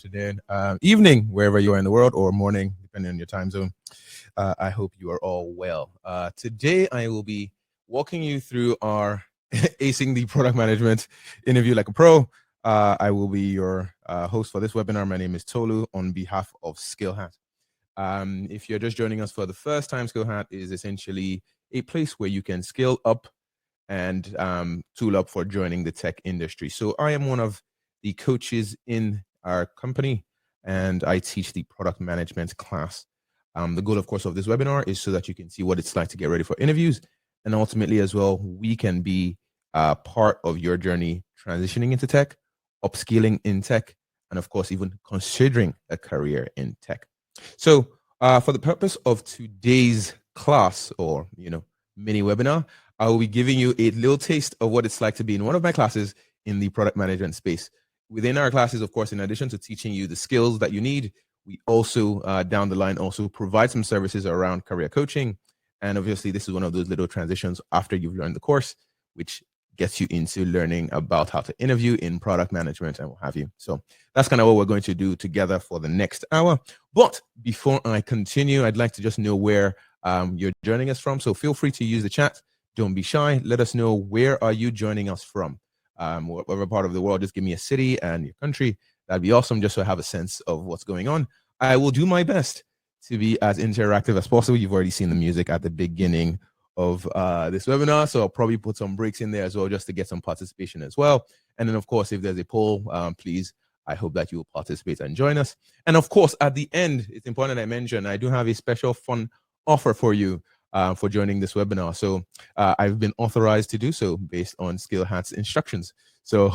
afternoon, evening, wherever you are in the world, or morning, depending on your time zone. I hope you are all well. Today, I will be walking you through our acing the product management interview like a pro. I will be your host for this webinar. My name is Tolu on behalf of SkillHat. If you're just joining us for the first time, SkillHat is essentially a place where you can skill up and tool up for joining the tech industry. So I am one of the coaches in our company, and I teach the product management class. The goal, of course, of this webinar is so that you can see what it's like to get ready for interviews, and ultimately as well, we can be part of your journey transitioning into tech, upskilling in tech, and of course, even considering a career in tech. So for the purpose of today's class, or mini webinar, I will be giving you a little taste of what it's like to be in one of my classes in the product management space. Within our classes, of course, in addition to teaching you the skills that you need, we also down the line also provide some services around career coaching. And obviously, this is one of those little transitions after you've learned the course, which gets you into learning about how to interview in product management and what have you. So that's kind of what we're going to do together for the next hour. But before I continue, I'd like to just know where you're joining us from. So feel free to use the chat. Don't be shy. Let us know, where are you joining us from? Whatever part of the world, just give me a city and your country. That'd be awesome, just so I have a sense of what's going on. I will do my best to be as interactive as possible. You've already seen the music at the beginning of this webinar, so I'll probably put some breaks in there as well, just to get some participation as well. And then, of course, if there's a poll, please, I hope that you will participate and join us. And of course, at the end, it's important I mention, I do have a special fun offer for you for joining this webinar. So I've been authorized to do so based on SkillHat's instructions. So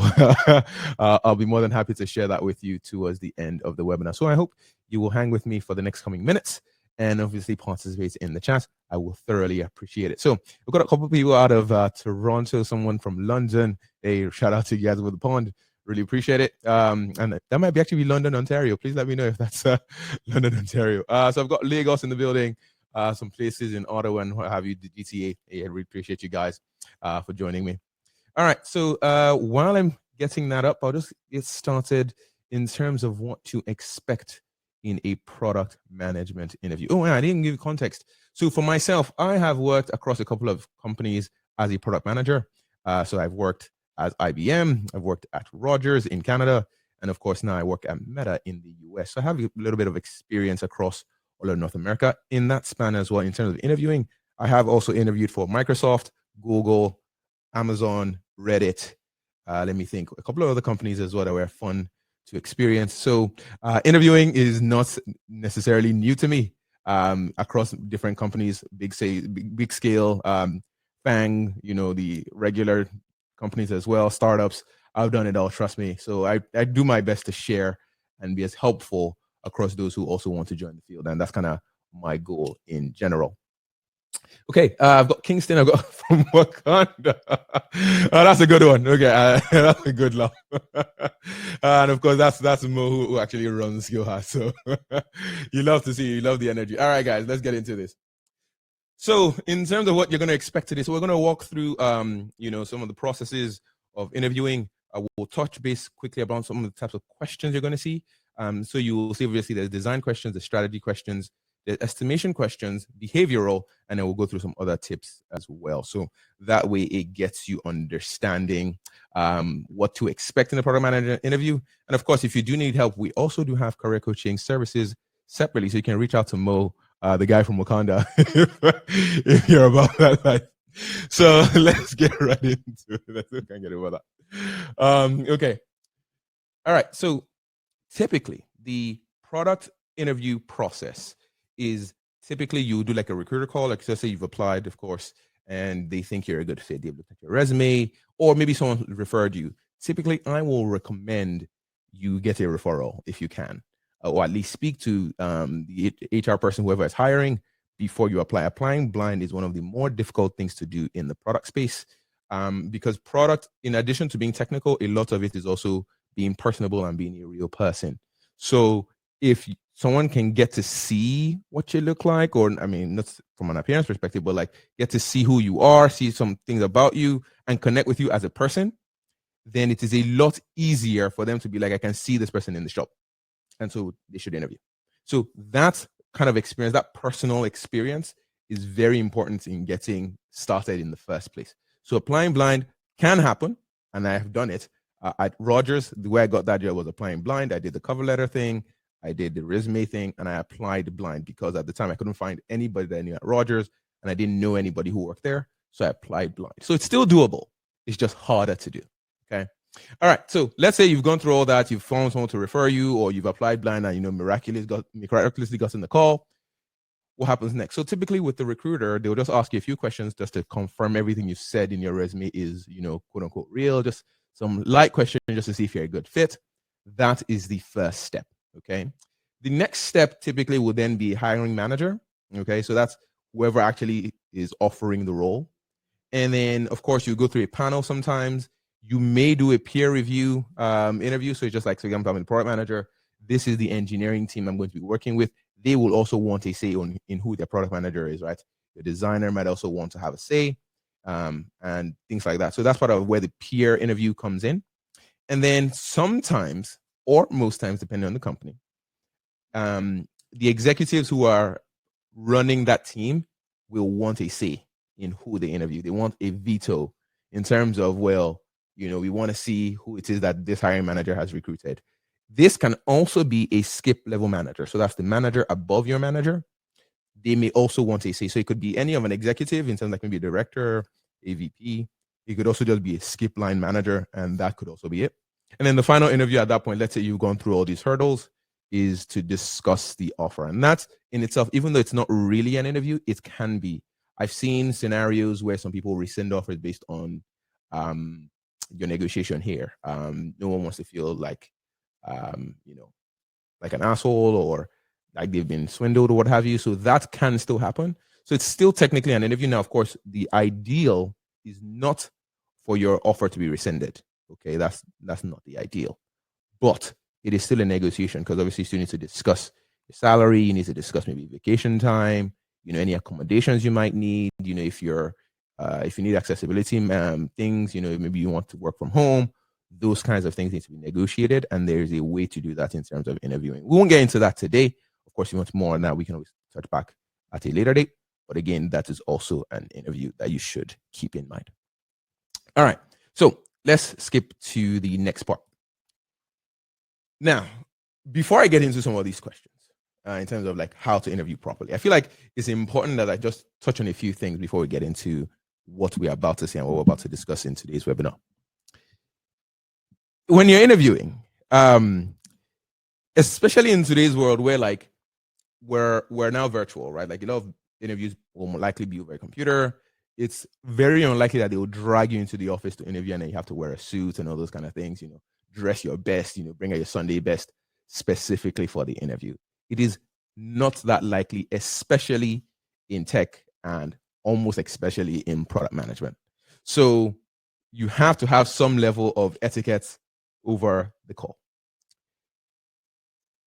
I'll be more than happy to share that with you towards the end of the webinar. So I hope you will hang with me for the next coming minutes and obviously participate in the chat. I will thoroughly appreciate it. So we've got a couple of people out of Toronto, someone from London. Hey, shout out to you guys with the pond. Really appreciate it. And that might be actually be London, Ontario. Please let me know if that's London, Ontario. So I've got Lagos in the building. Some places in Ottawa and what have you, the GTA. I really appreciate you guys for joining me. All right, so while I'm getting that up, I'll just get started in terms of what to expect in a product management interview. Oh, yeah, I didn't give you context. So for myself, I have worked across a couple of companies as a product manager. So I've worked at IBM, I've worked at Rogers in Canada, and of course now I work at Meta in the US. So I have a little bit of experience across all of North America in that span as well. In terms of interviewing, I have also interviewed for Microsoft, Google, Amazon, Reddit. Let me think, a couple of other companies as well that were fun to experience. So interviewing is not necessarily new to me. Across different companies, big scale, FANG, the regular companies as well, startups. I've done it all, trust me. So I do my best to share and be as helpful across those who also want to join the field. And that's kind of my goal in general. Okay, I've got Kingston, I've got from Wakanda. Oh, that's a good one. Okay, that's a good laugh. And of course, that's Mo who actually runs SkillHat. So you love the energy. All right, guys, let's get into this. So in terms of what you're going to expect today, so we're going to walk through, some of the processes of interviewing. I will touch base quickly about some of the types of questions you're going to see. So you will see, obviously, there's design questions, the strategy questions, the estimation questions, behavioral, and then we'll go through some other tips as well. So that way it gets you understanding what to expect in the product manager interview. And of course, if you do need help, we also do have career coaching services separately. So you can reach out to Mo, the guy from Wakanda, if you're about that life. So let's get right into it. Let's can't get over that. Okay. All right. So typically, the product interview process is typically you do like a recruiter call, like let's say you've applied, of course, and they think you're a good fit. They've looked at your resume, or maybe someone referred you. Typically, I will recommend you get a referral if you can, or at least speak to the HR person, whoever is hiring, before you apply. Applying blind is one of the more difficult things to do in the product space, because product, in addition to being technical, a lot of it is also being personable and being a real person. So if someone can get to see what you look like, or I mean, not from an appearance perspective, but like get to see who you are, see some things about you and connect with you as a person, then it is a lot easier for them to be like, I can see this person in the shop. and so they should interview. So that kind of experience, that personal experience, is very important in getting started in the first place. So applying blind can happen, and I have done it. At Rogers, the way I got that job was applying blind. I did the cover letter thing, I did the resume thing, and I applied blind because at the time I couldn't find anybody that I knew at Rogers, and I didn't know anybody who worked there. So I applied blind. So it's still doable. It's just harder to do. Okay. All right. So let's say you've gone through all that, you've found someone to refer you, or you've applied blind and miraculously gotten the call. What happens next? So typically with the recruiter, they'll just ask you a few questions just to confirm everything you said in your resume is, quote unquote real. Just some light questions just to see if you're a good fit. That is the first step. Okay. The next step typically will then be hiring manager. Okay. So that's whoever actually is offering the role. And then of course you go through a panel sometimes. You may do a peer review interview. So it's just like, for example, I'm the product manager. This is the engineering team I'm going to be working with. They will also want a say in who their product manager is, right? The designer might also want to have a say and things like that. So that's part of where the peer interview comes in. And then sometimes, or most times, depending on the company, the executives who are running that team will want a say in who they interview. They want a veto in terms of, well, we want to see who it is that this hiring manager has recruited. This can also be a skip level manager. So that's the manager above your manager. They may also want a say. So it could be any of an executive in terms like maybe a director, a VP. It could also just be a skip line manager, and that could also be it. And then the final interview at that point, let's say you've gone through all these hurdles, is to discuss the offer. And that in itself, even though it's not really an interview, it can be. I've seen scenarios where some people rescind offers based on your negotiation here. No one wants to feel like, like an asshole or like they've been swindled or what have you. So that can still happen. So it's still technically an interview. Now, of course, the ideal is not for your offer to be rescinded. Okay, that's not the ideal. But it is still a negotiation because obviously you still need to discuss your salary. You need to discuss maybe vacation time, any accommodations you might need, if you need accessibility things, maybe you want to work from home. Those kinds of things need to be negotiated, and there's a way to do that in terms of interviewing. We won't get into that today. Of course, if you want more on that, we can always touch back at a later date. But again, that is also an interview that you should keep in mind. All right, so let's skip to the next part. Now, before I get into some of these questions, in terms of like how to interview properly, I feel like it's important that I just touch on a few things before we get into what we're about to say and what we're about to discuss in today's webinar. When you're interviewing, especially in today's world where like we're now virtual, right? Like a lot of interviews will more likely be over a computer. It's very unlikely that they will drag you into the office to interview and then you have to wear a suit and all those kind of things, dress your best, bring out your Sunday best specifically for the interview. It is not that likely, especially in tech and almost especially in product management. So you have to have some level of etiquette over the call.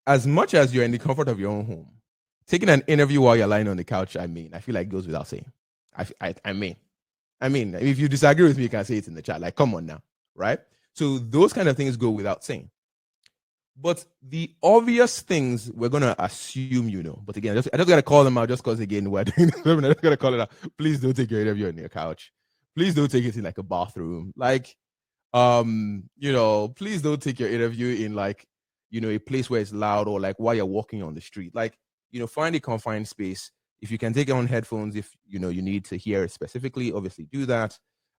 As much as you're in the comfort of your own home, taking an interview while you're lying on the couch, I feel like it goes without saying. I mean, if you disagree with me, you can say it in the chat. Like, come on now, right? So those kind of things go without saying. But the obvious things we're gonna assume But again, I just gotta call them out just because again we're doing this. I just gotta call it out. Please don't take your interview on your couch. Please don't take it in like a bathroom. Like, please don't take your interview in like, a place where it's loud or like while you're walking on the street. Like, find a confined space. If you can take on headphones, if you need to hear it specifically, obviously do that.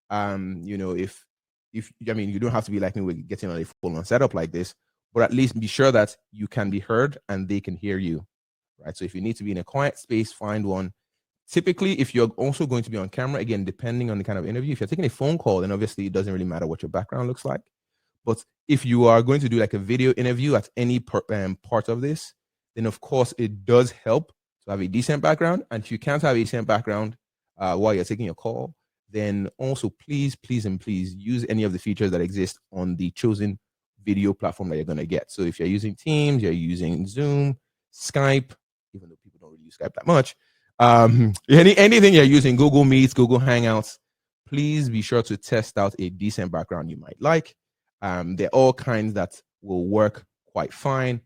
If you don't have to be like me with getting on a full-on setup like this, but at least be sure that you can be heard and they can hear you, right? So if you need to be in a quiet space, find one. Typically, if you're also going to be on camera, again, depending on the kind of interview, if you're taking a phone call, then obviously it doesn't really matter what your background looks like. But if you are going to do like a video interview at any part of this, then of course it does help to have a decent background. And if you can't have a decent background while you're taking your call, then also please use any of the features that exist on the chosen video platform that you're going to get. So if you're using Teams, you're using Zoom, Skype, even though people don't really use Skype that much, anything you're using, Google Meets, Google Hangouts, please be sure to test out a decent background you might like. There are all kinds that will work quite fine.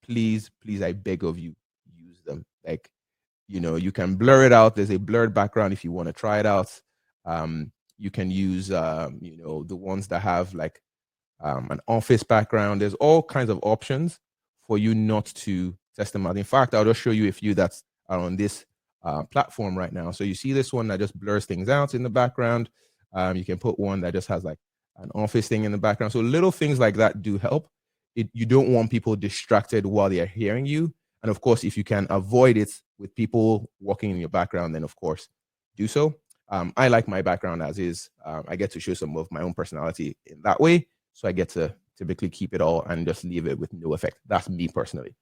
please, I beg of you, use them. Like, you can blur it out. There's a blurred background if you want to try it out. You can use, the ones that have like an office background. There's all kinds of options for you not to test them out. In fact, I'll just show you a few that are on this platform right now. So you see this one that just blurs things out in the background. You can put one that just has like an office thing in the background. So little things like that do help. You don't want people distracted while they are hearing you. And of course, if you can avoid it with people walking in your background, then of course do so. I like my background as is. I get to show some of my own personality in that way. So I get to typically keep it all and just leave it with no effect. That's me personally.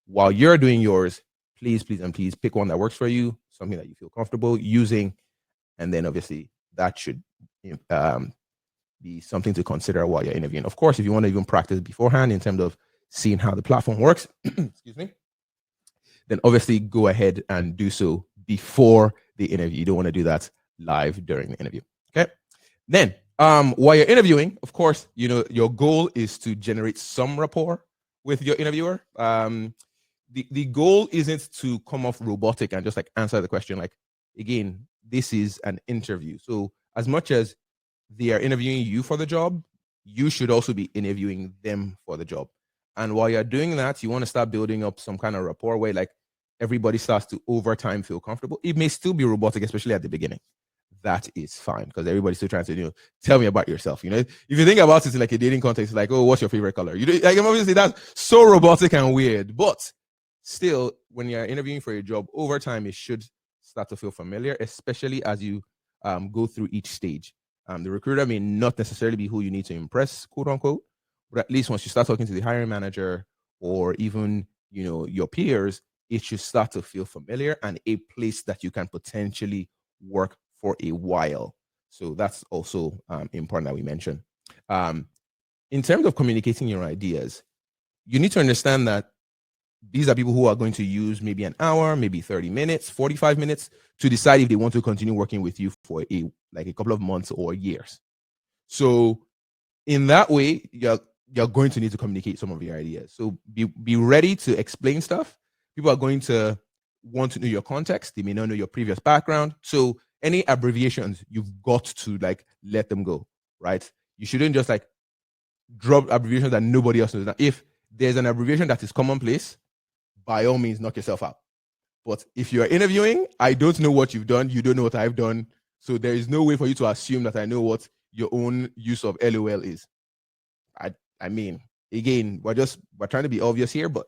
While you're doing yours, please pick one that works for you, something that you feel comfortable using. And then obviously that should be something to consider while you're interviewing. Of course, if you want to even practice beforehand in terms of seeing how the platform works, excuse me, then obviously go ahead and do so before the interview. You don't want to do that live during the interview. Okay. Then while you're interviewing, of course, your goal is to generate some rapport with your interviewer. The goal isn't to come off robotic and just like answer the question. Like, again, this is an interview. So as much as they are interviewing you for the job, you should also be interviewing them for the job. And while you're doing that, you want to start building up some kind of rapport where like everybody starts to over time feel comfortable. It may still be robotic, especially at the beginning. That is fine because everybody's still trying to tell me about yourself. If you think about it in like a dating context, like, oh, what's your favorite color? Like, obviously that's so robotic and weird, but still, when you're interviewing for a job, over time it should start to feel familiar, especially as you go through each stage. The recruiter may not necessarily be who you need to impress, quote unquote, but at least once you start talking to the hiring manager or even your peers, it should start to feel familiar and a place that you can potentially work for a while. So that's also important that we mention. In terms of communicating your ideas, you need to understand that these are people who are going to use maybe an hour, maybe 30 minutes, 45 minutes to decide if they want to continue working with you for a couple of months or years. So in that way, you're going to need to communicate some of your ideas. So be ready to explain stuff. People are going to want to know your context. They may not know your previous background. So any abbreviations, you've got to like let them go, right? You shouldn't just like drop abbreviations that nobody else knows. Now, if there's an abbreviation that is commonplace, by all means, knock yourself out. But if you're interviewing, I don't know what you've done. You don't know what I've done. So there is no way for you to assume that I know what your own use of LOL is. I mean, again, we're trying to be obvious here, but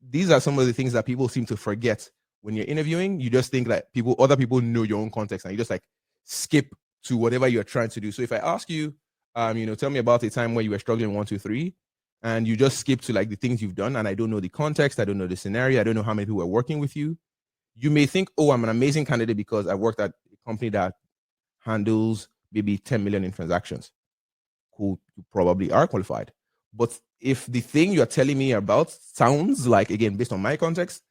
these are some of the things that people seem to forget when you're interviewing. You just think that other people know your own context and you just like skip to whatever you're trying to do. So if I ask you, tell me about a time where you were struggling 1, 2, 3, and you just skip to like the things you've done, and I don't know the context, I don't know the scenario, I don't know how many people are working with you, you may think, oh, I'm an amazing candidate because I worked at a company that handles maybe 10 million in transactions. Cool, you probably are qualified. But if the thing you're telling me about sounds like, again, based on my context,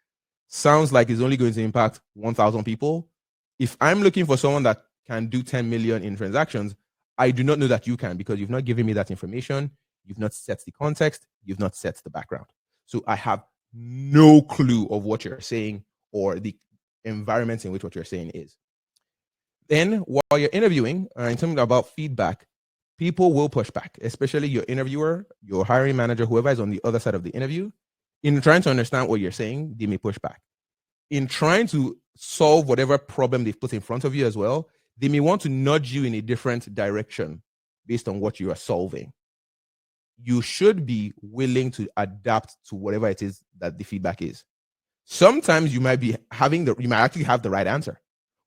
sounds like it's only going to impact 1,000 people, if I'm looking for someone that can do 10 million in transactions, I do not know that you can because you've not given me that information. You've not set the context. You've not set the background. So I have no clue of what you're saying or the environment in which what you're saying is. Then while you're interviewing, in terms about feedback, people will push back, especially your interviewer, your hiring manager, whoever is on the other side of the interview. In trying to understand what you're saying, they may push back. In trying to solve whatever problem they've put in front of you as well, they may want to nudge you in a different direction based on what you are solving. You should be willing to adapt to whatever it is that the feedback is. Sometimes you might actually have the right answer,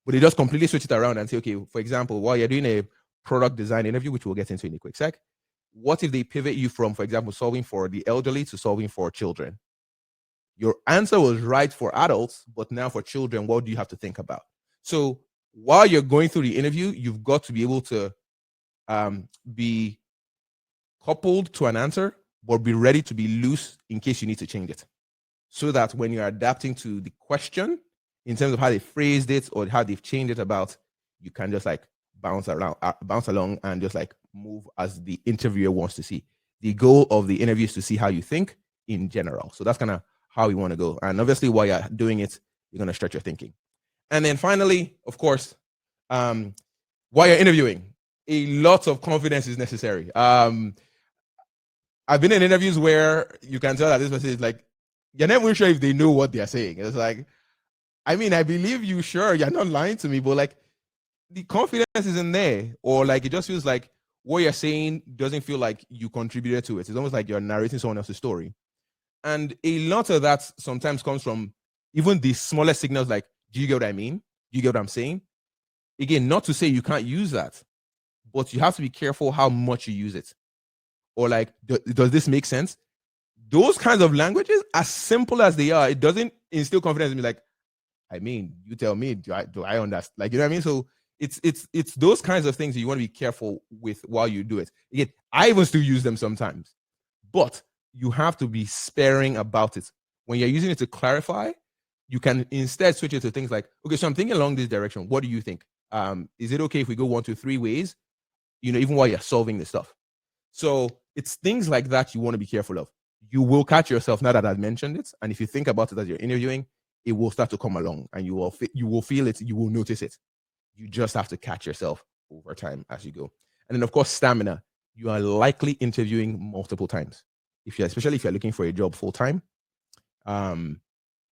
but they just completely switch it around and say, okay, for example, while you're doing a product design interview, which we'll get into in a quick sec, what if they pivot you from, for example, solving for the elderly to solving for children? Your answer was right for adults, but now for children, what do you have to think about? So while you're going through the interview, you've got to be able to be coupled to an answer, but be ready to be loose in case you need to change it. So that when you're adapting to the question, in terms of how they phrased it or how they've changed it about, you can just like bounce along and just like move as the interviewer wants to see. The goal of the interview is to see how you think in general. So that's kind of how you want to go. And obviously, while you're doing it, you're going to stretch your thinking. And then finally, of course, while you're interviewing, a lot of confidence is necessary. I've been in interviews where you can tell that this person is like, you're never sure if they know what they're saying. It's like, I mean, I believe you, sure, you're not lying to me, but like the confidence isn't there, or like it just feels like what you're saying doesn't feel like you contributed to it. It's almost like you're narrating someone else's story. And a lot of that sometimes comes from even the smallest signals like, do you get what I mean? Do you get what I'm saying? Again, not to say you can't use that, but you have to be careful how much you use it. Or like, does this make sense? Those kinds of languages, as simple as they are, it doesn't instill confidence in me. Like, I mean, you tell me, do I understand? Like, you know what I mean? So it's those kinds of things that you want to be careful with while you do it. Again, I even still use them sometimes, but you have to be sparing about it. When you're using it to clarify, you can instead switch it to things like, okay, so I'm thinking along this direction. What do you think? Is it okay if we go 1, 2, 3 ways? You know, even while you're solving this stuff. So it's things like that you want to be careful of. You will catch yourself now that I've mentioned it, and if you think about it as you're interviewing, it will start to come along, and you will feel it. You will notice it. You just have to catch yourself over time as you go. And then, of course, stamina. You are likely interviewing multiple times. Especially if you're looking for a job full time,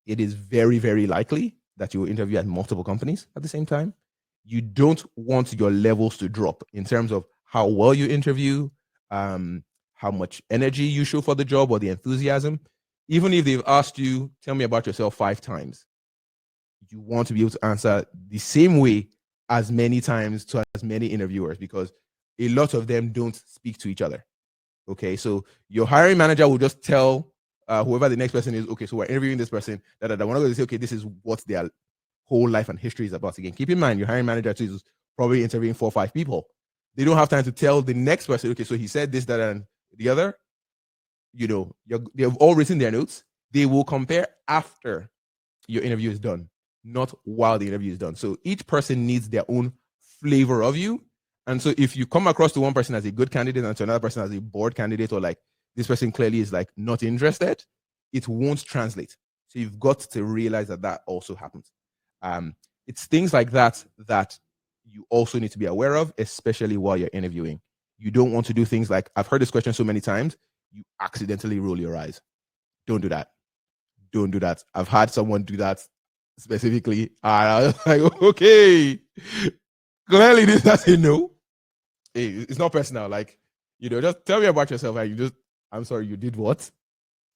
it is very, very likely that you will interview at multiple companies at the same time. You don't want your levels to drop in terms of how well you interview, how much energy you show for the job or the enthusiasm. Even if they've asked you, tell me about yourself 5 times, you want to be able to answer the same way as many times to as many interviewers, because a lot of them don't speak to each other. Okay, so your hiring manager will just tell whoever the next person is, okay, so we're interviewing this person, we're not going to say, okay, this is what their whole life and history is about. Again, keep in mind, your hiring manager too is probably interviewing 4 or 5 people. They don't have time to tell the next person, okay, so he said this, that, and the other. You know, they've all written their notes. They will compare after your interview is done, not while the interview is done. So each person needs their own flavor of you. And so if you come across to one person as a good candidate and to another person as a bored candidate, or like this person clearly is like not interested, it won't translate. So you've got to realize that that also happens. It's things like that that you also need to be aware of, especially while you're interviewing. You don't want to do things like, I've heard this question so many times, you accidentally roll your eyes. Don't do that. Don't do that. I've had someone do that specifically. I was like, okay, clearly this does a no. Hey, it's not personal. Like, you know, just tell me about yourself. And you just, I'm sorry, you did what?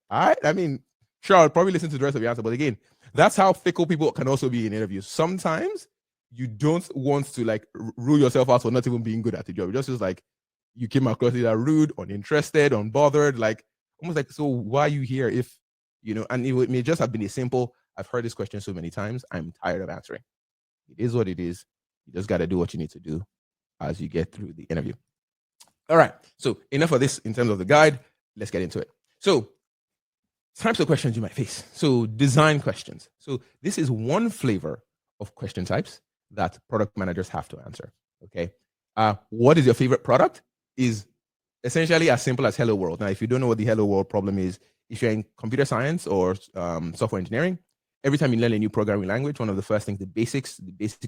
All right. I mean, sure, I'll probably listen to the rest of your answer. But again, that's how fickle people can also be in interviews. Sometimes you don't want to like rule yourself out for not even being good at the job. It just feels like you came across either rude, uninterested, unbothered, like almost like, so why are you here? If, you know, and it may just have been a simple, I've heard this question so many times, I'm tired of answering. It is what it is. You just got to do what you need to do as you get through the interview. All right. So enough of this in terms of the guide. Let's get into it. So types of questions you might face. So design questions. So this is one flavor of question types that product managers have to answer. Okay. What is your favorite product? Is essentially as simple as hello world. Now, if you don't know what the hello world problem is, if you're in computer science or software engineering, every time you learn a new programming language, one of the first things, the basic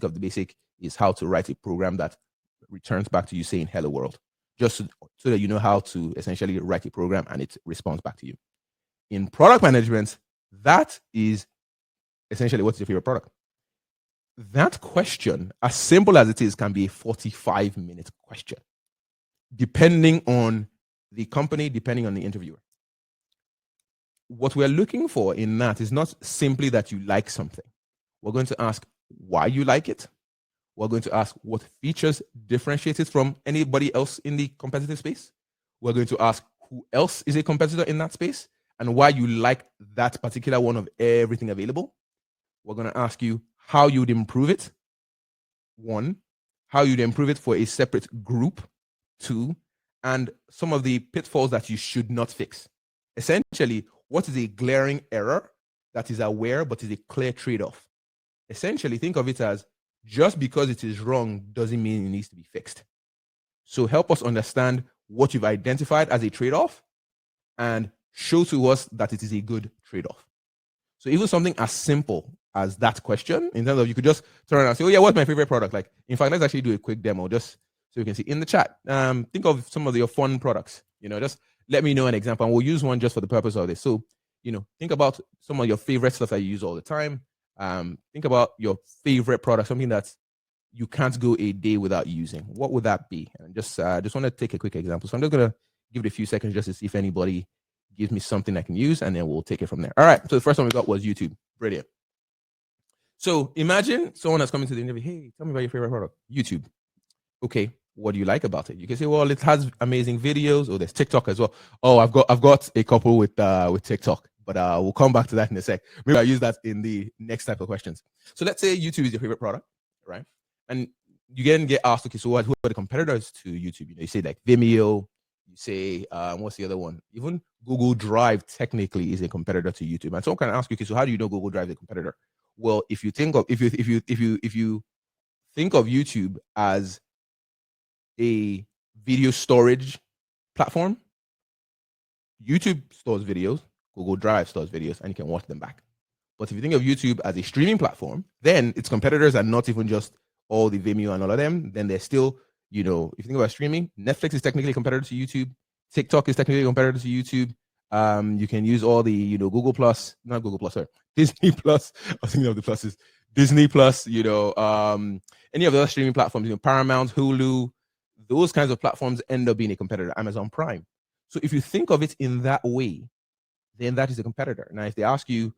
of the basic is how to write a program that returns back to you saying hello world, just so that you know how to essentially write a program and it responds back to you. In product management, that is essentially, what's your favorite product? That question, as simple as it is, can be a 45-minute question, depending on the company, depending on the interviewer. What we're looking for in that is not simply that you like something. We're going to ask why you like it. We're going to ask what features differentiate it from anybody else in the competitive space. We're going to ask who else is a competitor in that space and why you like that particular one of everything available. We're going to ask you how you'd improve it. 1, how you'd improve it for a separate group. 2, and some of the pitfalls that you should not fix. Essentially, what is a glaring error that is aware but is a clear trade-off? Essentially, think of it as just because it is wrong doesn't mean it needs to be fixed. So help us understand what you've identified as a trade-off and show to us that it is a good trade-off. So even something as simple as that question, in terms of you could just turn around and say, oh yeah, what's my favorite product? Like, in fact, let's actually do a quick demo just so you can see in the chat. Think of some of your fun products, just let me know an example, and we'll use one just for the purpose of this. So, think about some of your favorite stuff that you use all the time. Think about your favorite product, something that you can't go a day without using. What would that be? And just want to take a quick example. So I'm just gonna give it a few seconds just to see if anybody gives me something I can use, and then we'll take it from there. All right. So the first one we got was YouTube. Brilliant. So imagine someone that's coming to the interview. Hey, tell me about your favorite product. YouTube. Okay. What do you like about it? You can say, well, it has amazing videos. Oh, there's TikTok as well. Oh, I've got a couple with TikTok, but we'll come back to that in a sec. Maybe I'll use that in the next type of questions. So let's say YouTube is your favorite product, right? And you get asked, okay, so who are the competitors to YouTube? You say like Vimeo. You say, what's the other one? Even Google Drive technically is a competitor to YouTube. And someone can ask you, okay, so how do you know Google Drive is a competitor? Well, if you think of think of YouTube as a video storage platform, YouTube stores videos, Google Drive stores videos, and you can watch them back. But if you think of YouTube as a streaming platform, then its competitors are not even just all the Vimeo and all of them. Then there's still, if you think about streaming, Netflix is technically a competitor to YouTube. TikTok is technically a competitor to YouTube. You can use all the, Google Plus, not Google Plus, sorry, Disney Plus. I was thinking of the pluses. Disney Plus, any of the other streaming platforms, Paramount, Hulu, those kinds of platforms end up being a competitor. Amazon Prime. So if you think of it in that way, then that is a competitor. Now, if they ask you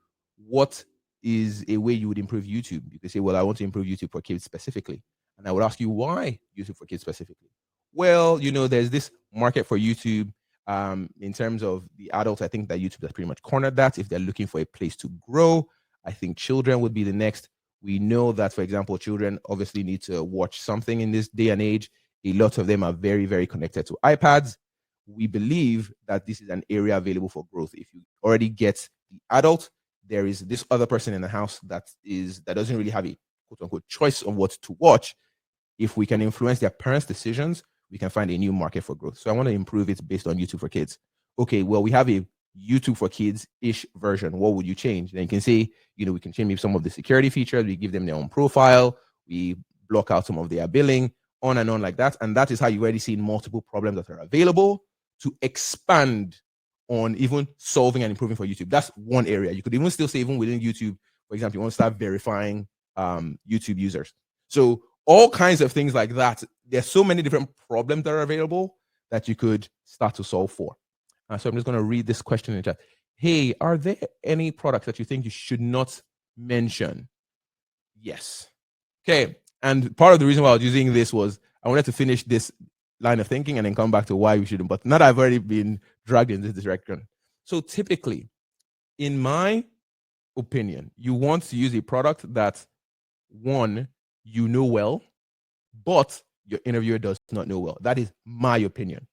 what is a way you would improve YouTube, you can say, well, I want to improve YouTube for kids specifically. And I would ask you, why YouTube for kids specifically? Well, there's this market for YouTube. In terms of the adults, I think that YouTube has pretty much cornered that. If they're looking for a place to grow, I think children would be the next. We know that, for example, children obviously need to watch something in this day and age. A lot of them are very, very connected to iPads. We believe that this is an area available for growth. If you already get the adult, there is this other person in the house that doesn't really have a quote unquote choice on what to watch. If we can influence their parents' decisions, we can find a new market for growth. So I want to improve it based on YouTube for kids. Okay, well, we have a YouTube for kids-ish version. What would you change? Then you can say, we can change maybe some of the security features. We give them their own profile. We block out some of their billing, on and on like that. And that is how you've already seen multiple problems that are available to expand on even solving and improving for YouTube. That's one area. You could even still say, even within YouTube, for example, you want to start verifying YouTube users. So all kinds of things like that. There's so many different problems that are available that you could start to solve for. So I'm just going to read this question in the chat. Hey, are there any products that you think you should not mention? Yes. Okay. And part of the reason why I was using this was I wanted to finish this line of thinking and then come back to why we shouldn't. But now that I've already been dragged in this direction. So typically, in my opinion, you want to use a product that, one, you know well, but your interviewer does not know well. That is my opinion.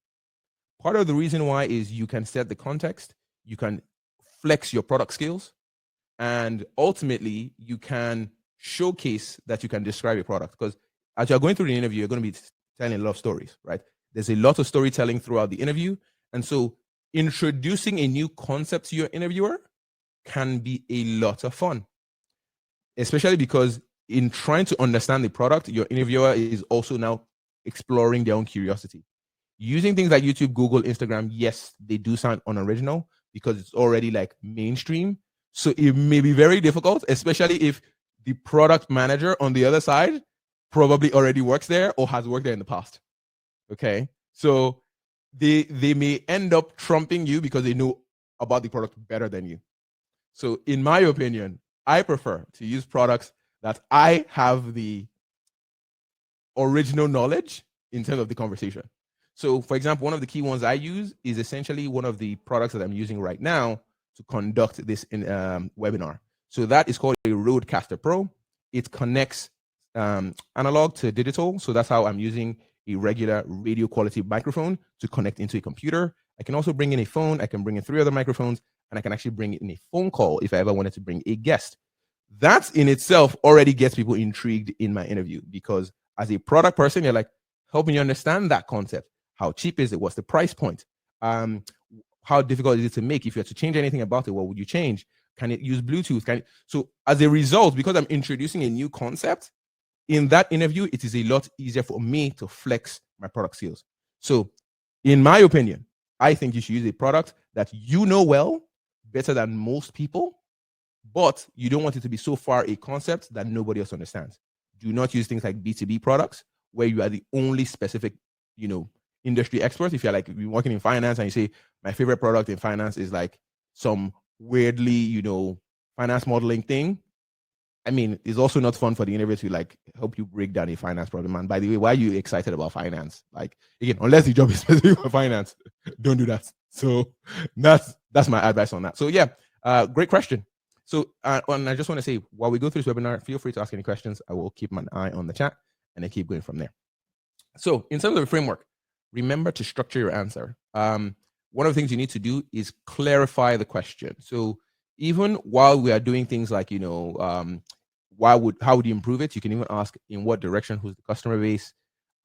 Part of the reason why is you can set the context, you can flex your product skills, and ultimately you can showcase that you can describe a product. Because as you're going through the interview, you're going to be telling a lot of stories, right? There's a lot of storytelling throughout the interview. And so introducing a new concept to your interviewer can be a lot of fun, especially because in trying to understand the product, your interviewer is also now exploring their own curiosity. Using things like YouTube, Google, Instagram, yes, they do sound unoriginal because it's already like mainstream. So it may be very difficult, especially if the product manager on the other side probably already works there or has worked there in the past. Okay. So they may end up trumping you because they know about the product better than you. So in my opinion, I prefer to use products that I have the original knowledge in terms of the conversation. So, for example, one of the key ones I use is essentially one of the products that I'm using right now to conduct this webinar. So that is called a Rodecaster Pro. It connects analog to digital. So that's how I'm using a regular radio quality microphone to connect into a computer. I can also bring in a phone. I can bring in 3 other microphones, and I can actually bring in a phone call if I ever wanted to bring a guest. That in itself already gets people intrigued in my interview, because as a product person, you're like, help me understand that concept. How cheap is it? What's the price point? How difficult is it to make? If you had to change anything about it, what would you change? Can it use Bluetooth? So as a result, because I'm introducing a new concept, in that interview, it is a lot easier for me to flex my product skills. So in my opinion, I think you should use a product that you know well, better than most people, but you don't want it to be so far a concept that nobody else understands. Do not use things like B2B products where you are the only specific, industry expert. If you're like you're working in finance and you say, my favorite product in finance is like some weirdly, finance modeling thing. I mean, it's also not fun for the interviewer to like help you break down a finance problem. And by the way, why are you excited about finance? Like, again, unless the job is specific for finance, don't do that. So that's my advice on that. So yeah, great question. So and I just want to say, while we go through this webinar, feel free to ask any questions. I will keep my eye on the chat and then keep going from there. So in terms of the framework, remember to structure your answer. One of the things you need to do is clarify the question. So even while we are doing things like, how would you improve it? You can even ask in what direction, who's the customer base.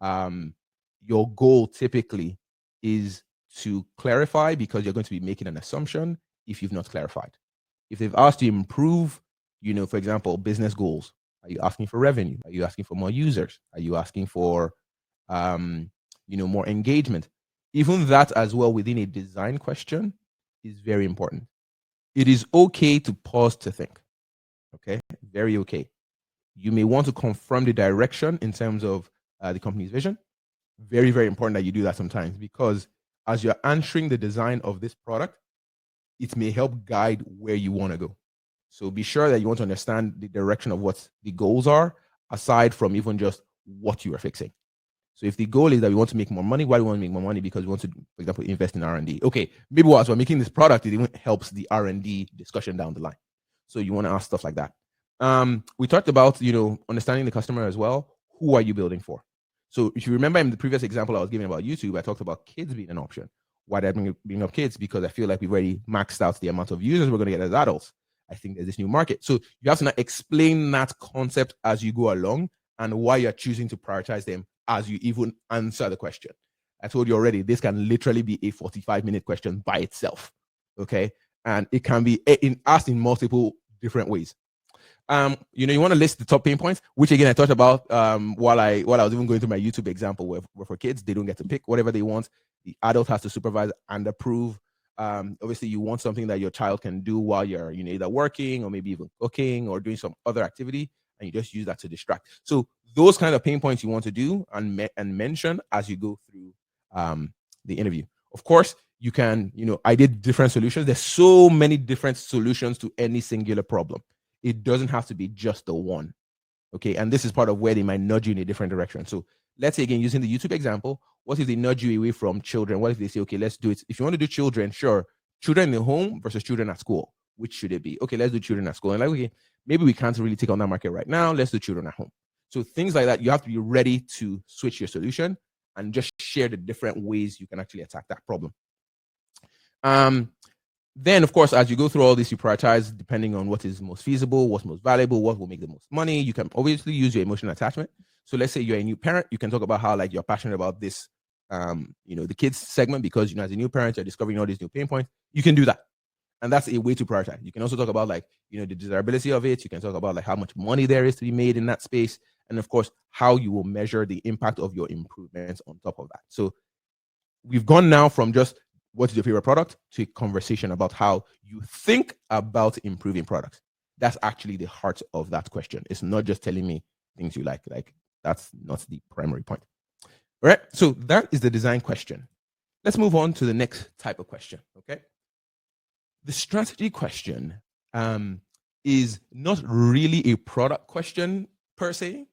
Your goal typically is to clarify because you're going to be making an assumption if you've not clarified. If they've asked you to improve, for example, business goals, are you asking for revenue? Are you asking for more users? Are you asking for, more engagement? Even that as well within a design question is very important. It is okay to pause to think. Okay, very okay. You may want to confirm the direction in terms of the company's vision. Very, very important that you do that sometimes because as you're answering the design of this product, it may help guide where you want to go. So be sure that you want to understand the direction of what the goals are, aside from even just what you are fixing. So if the goal is that we want to make more money, why do we want to make more money? Because we want to, for example, invest in R&D. Okay, maybe whilst we're making this product, it even helps the R&D discussion down the line. So you want to ask stuff like that. We talked about, understanding the customer as well. Who are you building for? So if you remember in the previous example I was giving about YouTube, I talked about kids being an option. Why did I bring up kids? Because I feel like we've already maxed out the amount of users we're going to get as adults. I think there's this new market. So you have to now explain that concept as you go along and why you're choosing to prioritize them as you even answer the question. I told you already, this can literally be a 45-minute question by itself. Okay. And it can be asked in multiple different ways. You want to list the top pain points, which again I talked about while I was even going through my YouTube example where for kids, they don't get to pick whatever they want. The adult has to supervise and approve. Obviously, you want something that your child can do while you're either working or maybe even cooking or doing some other activity, and you just use that to distract. So those kind of pain points you want to do and mention as you go through the interview. Of course, you can, I did different solutions. There's so many different solutions to any singular problem. It doesn't have to be just the one. Okay. And this is part of where they might nudge you in a different direction. So let's say, again, using the YouTube example, what if they nudge you away from children? What if they say, okay, let's do it. If you want to do children, sure. Children in the home versus children at school. Which should it be? Okay, let's do children at school. And like, okay, maybe we can't really take on that market right now. Let's do children at home. So things like that, you have to be ready to switch your solution and just share the different ways you can actually attack that problem. Then, of course, as you go through all this, you prioritize depending on what is most feasible, what's most valuable, what will make the most money. You can obviously use your emotional attachment. So let's say you're a new parent, you can talk about how like you're passionate about this, the kids segment because, as a new parent, you're discovering all these new pain points. You can do that. And that's a way to prioritize. You can also talk about like, the desirability of it. You can talk about like how much money there is to be made in that space. And of course, how you will measure the impact of your improvements on top of that. So we've gone now from just what is your favorite product to a conversation about how you think about improving products. That's actually the heart of that question. It's not just telling me things you like. Like that's not the primary point. All right. So that is the design question. Let's move on to the next type of question. Okay. The strategy question is not really a product question per se,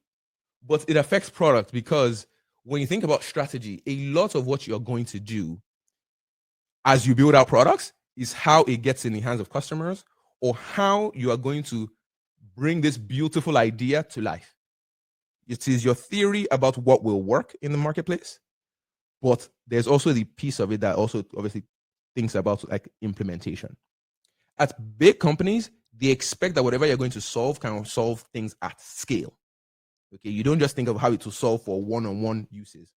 but it affects product because when you think about strategy, a lot of what you're going to do as you build out products is how it gets in the hands of customers or how you are going to bring this beautiful idea to life. It is your theory about what will work in the marketplace, but there's also the piece of it that also obviously thinks about like implementation. At big companies, they expect that whatever you're going to solve can solve things at scale. Okay, you don't just think of how it will solve for one-on-one uses.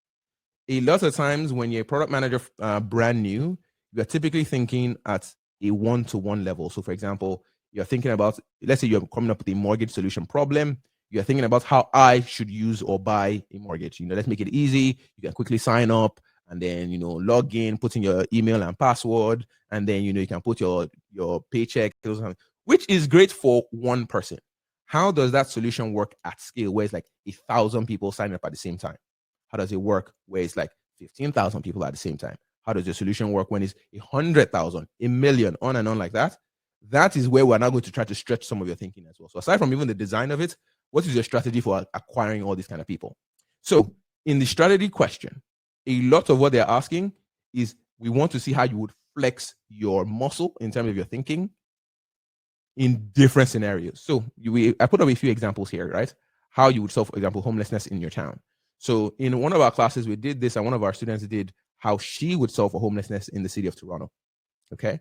A lot of times when you're a product manager brand new, you're typically thinking at a one-to-one level. So for example, You're thinking about, let's say you're coming up with a mortgage solution problem. You're thinking about how I should use or buy a mortgage. Let's make it easy. You can quickly sign up and then, log in, put in your email and password. And then, you can put your paycheck, which is great for one person. How does that solution work at scale where it's like 1,000 people signing up at the same time? How does it work where it's like 15,000 people at the same time? How does the solution work when it's 100,000, 1,000,000, on and on like that? That is where we're now going to try to stretch some of your thinking as well. So aside from even the design of it, what is your strategy for acquiring all these kind of people? So in the strategy question, a lot of what they're asking is, we want to see how you would flex your muscle in terms of your thinking in different scenarios. So I put up a few examples here, right? How you would solve, for example, homelessness in your town. So in one of our classes, we did this, and one of our students did how she would solve for homelessness in the city of Toronto. Okay.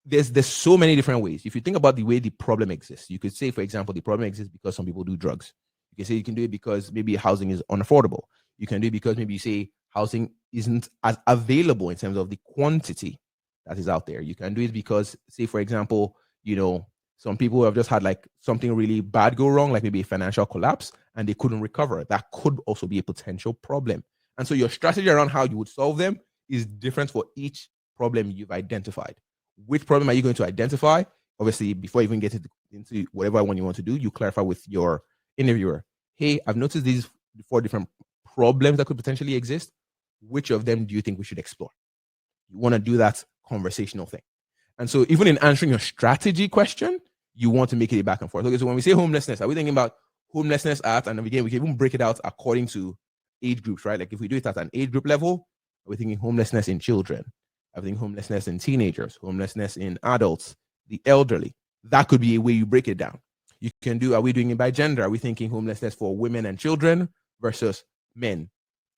There's so many different ways. If you think about the way the problem exists, you could say, for example, the problem exists because some people do drugs. You can say you can do it because maybe housing is unaffordable. You can do it because maybe you say housing isn't as available in terms of the quantity that is out there. You can do it because, say, for example, some people have just had like something really bad go wrong, like maybe a financial collapse, and they couldn't recover. That could also be a potential problem. And so your strategy around how you would solve them is different for each problem you've identified. Which problem are you going to identify? Obviously, before you even get into whatever one you want to do, you clarify with your interviewer. Hey, I've noticed these 4 different problems that could potentially exist. Which of them do you think we should explore? You want to do that conversational thing. And so even in answering your strategy question, you want to make it a back and forth. Okay, so when we say homelessness, are we thinking about homelessness and again, we can even break it out according to age groups, right? Like if we do it at an age group level, are we thinking homelessness in children? Are we thinking homelessness in teenagers? Homelessness in adults? The elderly? That could be a way you break it down. You can do, are we doing it by gender? Are we thinking homelessness for women and children versus men?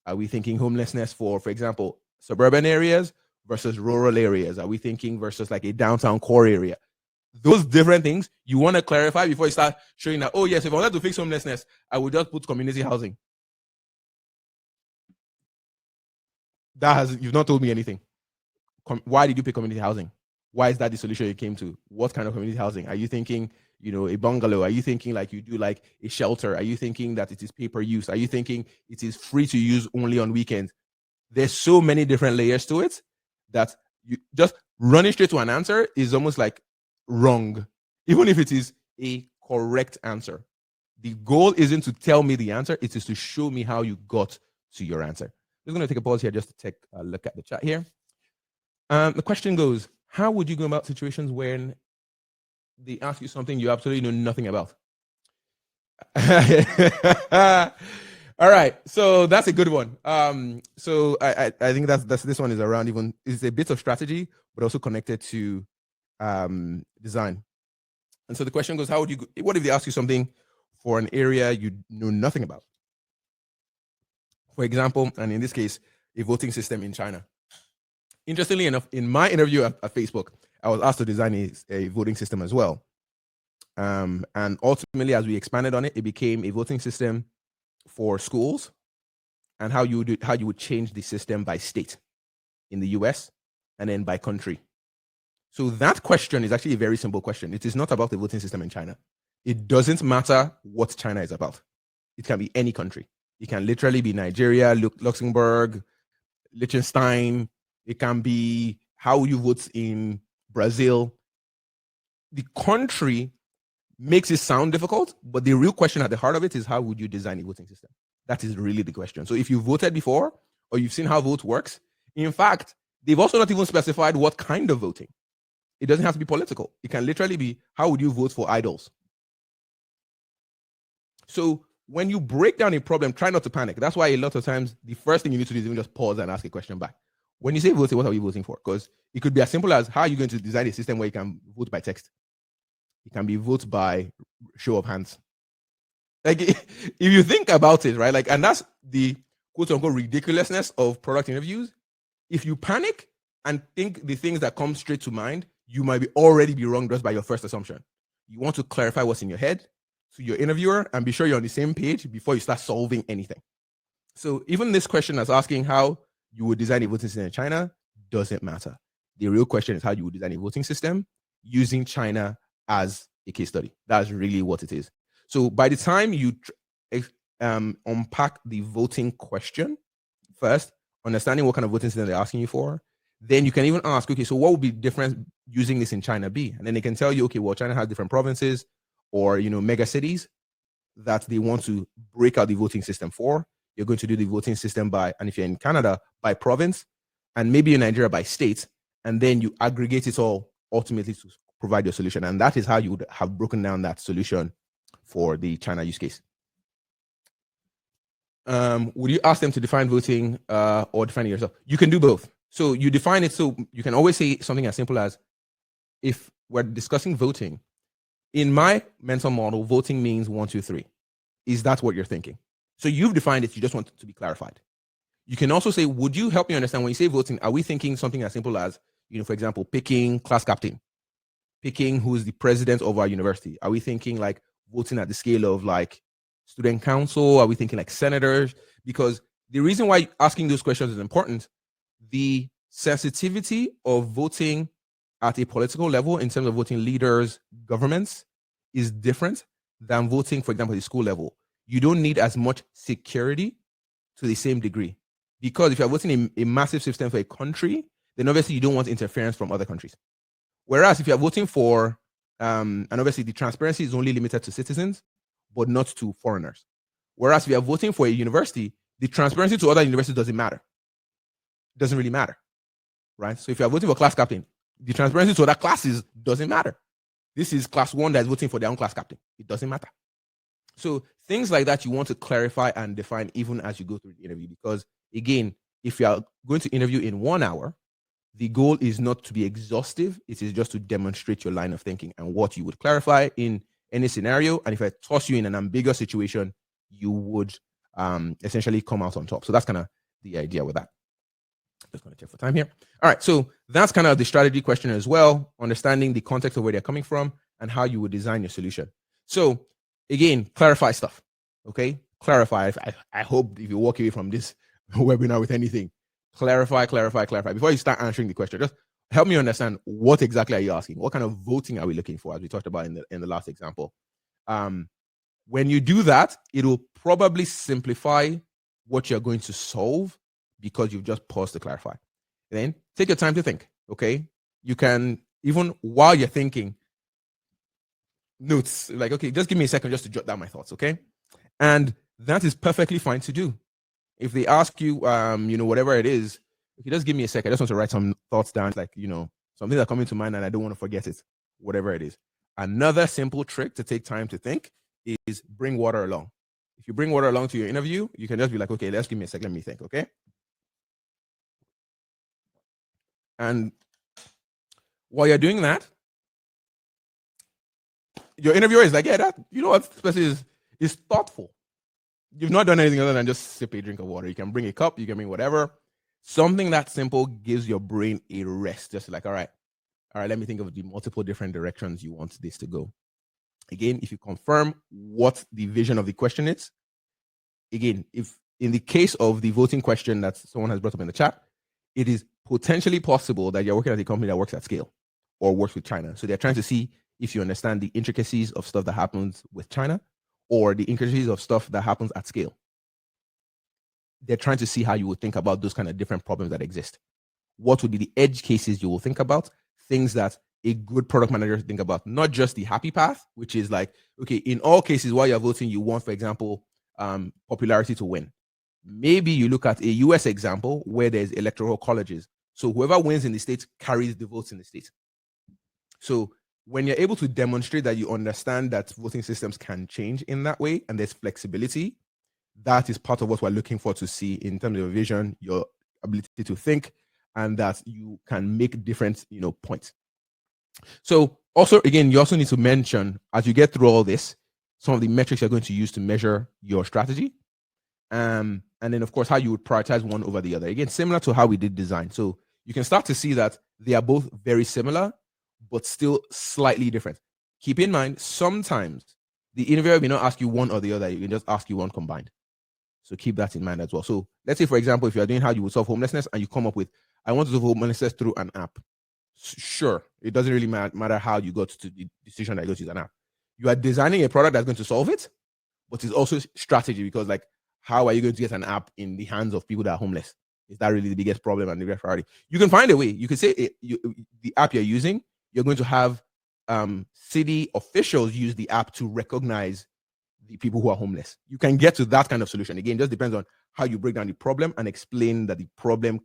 Are we thinking homelessness for example, suburban areas versus rural areas? Are we thinking versus like a downtown core area? Those different things you want to clarify before you start showing that, oh yes, if I wanted to fix homelessness, I would just put community housing. You've not told me anything. Why did you pick community housing? Why is that the solution you came to? What kind of community housing? Are you thinking, a bungalow? Are you thinking like you do like a shelter? Are you thinking that it is pay-per-use? Are you thinking it is free to use only on weekends? There's so many different layers to it that you just running straight to an answer is almost like wrong, even if it is a correct answer. The goal isn't to tell me the answer, it is to show me how you got to your answer. I'm just going to take a pause here just to take a look at the chat here. The question goes, how would you go about situations when they ask you something you absolutely know nothing about? All right, so that's a good one. So I think that's this one is around even, it's a bit of strategy, but also connected to design. And so the question goes, what if they ask you something for an area you know nothing about? For example, and in this case, a voting system in China. Interestingly enough, in my interview at Facebook, I was asked to design a voting system as well. And ultimately, as we expanded on it, it became a voting system for schools and how you would change the system by state in the US and then by country. So that question is actually a very simple question. It is not about the voting system in China. It doesn't matter what China is about. It can be any country. It can literally be Nigeria, Luxembourg, Liechtenstein. It can be how you vote in Brazil. The country makes it sound difficult, but the real question at the heart of it is, how would you design a voting system? That is really the question. So if you voted before or you've seen how vote works, in fact, they've also not even specified what kind of voting. It doesn't have to be political. It can literally be, how would you vote for idols? So when you break down a problem, try not to panic. That's why a lot of times the first thing you need to do is even just pause and ask a question back. When you say voting, what are you voting for? Because it could be as simple as, how are you going to design a system where you can vote by text? It can be vote by show of hands. Like, if you think about it, right? Like, and that's the quote unquote ridiculousness of product interviews. If you panic and think the things that come straight to mind, you might already be wrong just by your first assumption. You want to clarify what's in your head to your interviewer and be sure you're on the same page before you start solving anything. So even this question that's asking how you would design a voting system in China doesn't matter. The real question is how you would design a voting system using China as a case study. That's really what it is. So by the time you unpack the voting question first, understanding what kind of voting system they're asking you for, then you can even ask, okay, so what would be the difference using this in China B? And then they can tell you, okay, well, China has different provinces or, mega cities that they want to break out the voting system for. You're going to do the voting system by, and if you're in Canada, by province, and maybe in Nigeria by state, and then you aggregate it all ultimately to provide your solution. And that is how you would have broken down that solution for the China use case. Would you ask them to define voting or define it yourself? You can do both. So you define it. So you can always say something as simple as, if we're discussing voting, in my mental model, voting means 1, 2, 3. Is that what you're thinking? So you've defined it. You just want it to be clarified. You can also say, would you help me understand when you say voting, are we thinking something as simple as, for example, picking class captain, picking who's the president of our university? Are we thinking like voting at the scale of like student council? Are we thinking like senators? Because the reason why asking those questions is important, the sensitivity of voting at a political level in terms of voting leaders, governments, is different than voting, for example, at the school level. You don't need as much security to the same degree. Because if you're voting a massive system for a country, then obviously you don't want interference from other countries. Whereas if you're voting for, and obviously the transparency is only limited to citizens, but not to foreigners. Whereas if you're voting for a university, the transparency to other universities doesn't matter. It doesn't really matter, right? So if you're voting for class captain, the transparency to other classes doesn't matter. This is class 1 that's voting for their own class captain. It doesn't matter. So things like that you want to clarify and define even as you go through the interview. Because again, if you are going to interview in 1 hour, the goal is not to be exhaustive. It is just to demonstrate your line of thinking and what you would clarify in any scenario. And if I toss you in an ambiguous situation, you would essentially come out on top. So that's kind of the idea with that. Just going to check for time here. All right. So that's kind of the strategy question as well, understanding the context of where they're coming from and how you would design your solution. So again, clarify stuff. Okay. Clarify. I hope if you walk away from this webinar with anything, clarify. Before you start answering the question, just help me understand, what exactly are you asking? What kind of voting are we looking for, as we talked about in the last example? When you do that, it will probably simplify what you're going to solve because you've just paused to clarify. Then take your time to think, okay? You can, even while you're thinking, notes, like, okay, just give me a second just to jot down my thoughts, okay? And that is perfectly fine to do. If they ask you, whatever it is, if you just give me a second, I just want to write some thoughts down, like, something that coming to mind and I don't want to forget it, whatever it is. Another simple trick to take time to think is bring water along. If you bring water along to your interview, you can just be like, okay, let's give me a second, let me think, okay? And while you're doing that, your interviewer is like, yeah, that, what this person is thoughtful. You've not done anything other than just sip a drink of water. You can bring a cup, you can bring whatever. Something that simple gives your brain a rest. Just like, all right, let me think of the multiple different directions you want this to go. Again, if you confirm what the vision of the question is, again, if in the case of the voting question that someone has brought up in the chat, it is potentially possible that you're working at a company that works at scale or works with China. So they're trying to see if you understand the intricacies of stuff that happens with China or the intricacies of stuff that happens at scale. They're trying to see how you would think about those kind of different problems that exist. What would be the edge cases you will think about? Things that a good product manager think about, not just the happy path, which is like, okay, in all cases while you're voting, you want, for example, popularity to win. Maybe you look at a US example where there's electoral colleges. So whoever wins in the state carries the votes in the state. So when you're able to demonstrate that you understand that voting systems can change in that way and there's flexibility, that is part of what we're looking for to see in terms of your vision, your ability to think, and that you can make different, points. So also, again, you also need to mention, as you get through all this, some of the metrics you're going to use to measure your strategy. And then, of course, how you would prioritize one over the other. Again, similar to how we did design. So you can start to see that they are both very similar, but still slightly different. Keep in mind, sometimes the interviewer may not ask you one or the other. You can just ask you one combined. So keep that in mind as well. So let's say, for example, if you're doing how you would solve homelessness and you come up with, I want to solve homelessness through an app. Sure, it doesn't really matter how you got to the decision that you go to use an app. You are designing a product that's going to solve it, but it's also strategy, because like, how are you going to get an app in the hands of people that are homeless? Is that really the biggest problem and the biggest priority? You can find a way. You can say the app you're using, you're going to have city officials use the app to recognize the people who are homeless. You can get to that kind of solution. Again, it just depends on how you break down the problem and explain that the problem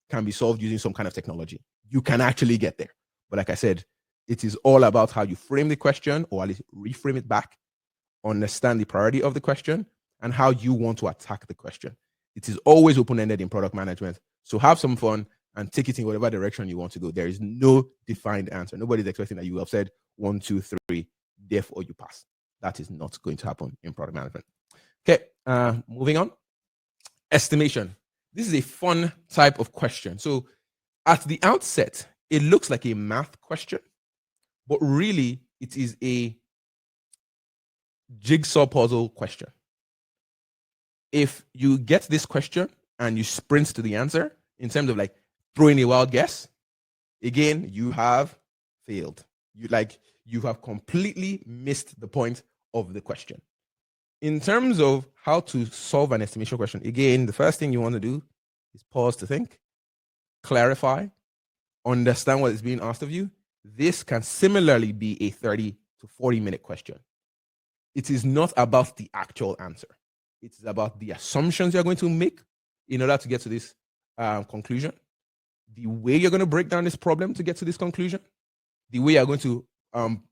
can be solved using some kind of technology. You can actually get there. But like I said, it is all about how you frame the question, or at least reframe it back, understand the priority of the question, and how you want to attack the question. It is always open-ended in product management. So have some fun and take it in whatever direction you want to go. There is no defined answer. Nobody's expecting that you have said 1, 2, 3, therefore you pass. That is not going to happen in product management. Okay, moving on. Estimation. This is a fun type of question. So at the outset, it looks like a math question, but really it is a jigsaw puzzle question. If you get this question and you sprint to the answer in terms of like throwing a wild guess, again, you have failed. You have completely missed the point of the question. In terms of how to solve an estimation question, again, the first thing you want to do is pause to think, clarify, understand what is being asked of you. This can similarly be a 30 to 40-minute question. It is not about the actual answer. It's about the assumptions you're going to make in order to get to this conclusion, the way you're going to break down this problem to get to this conclusion, the way you're going to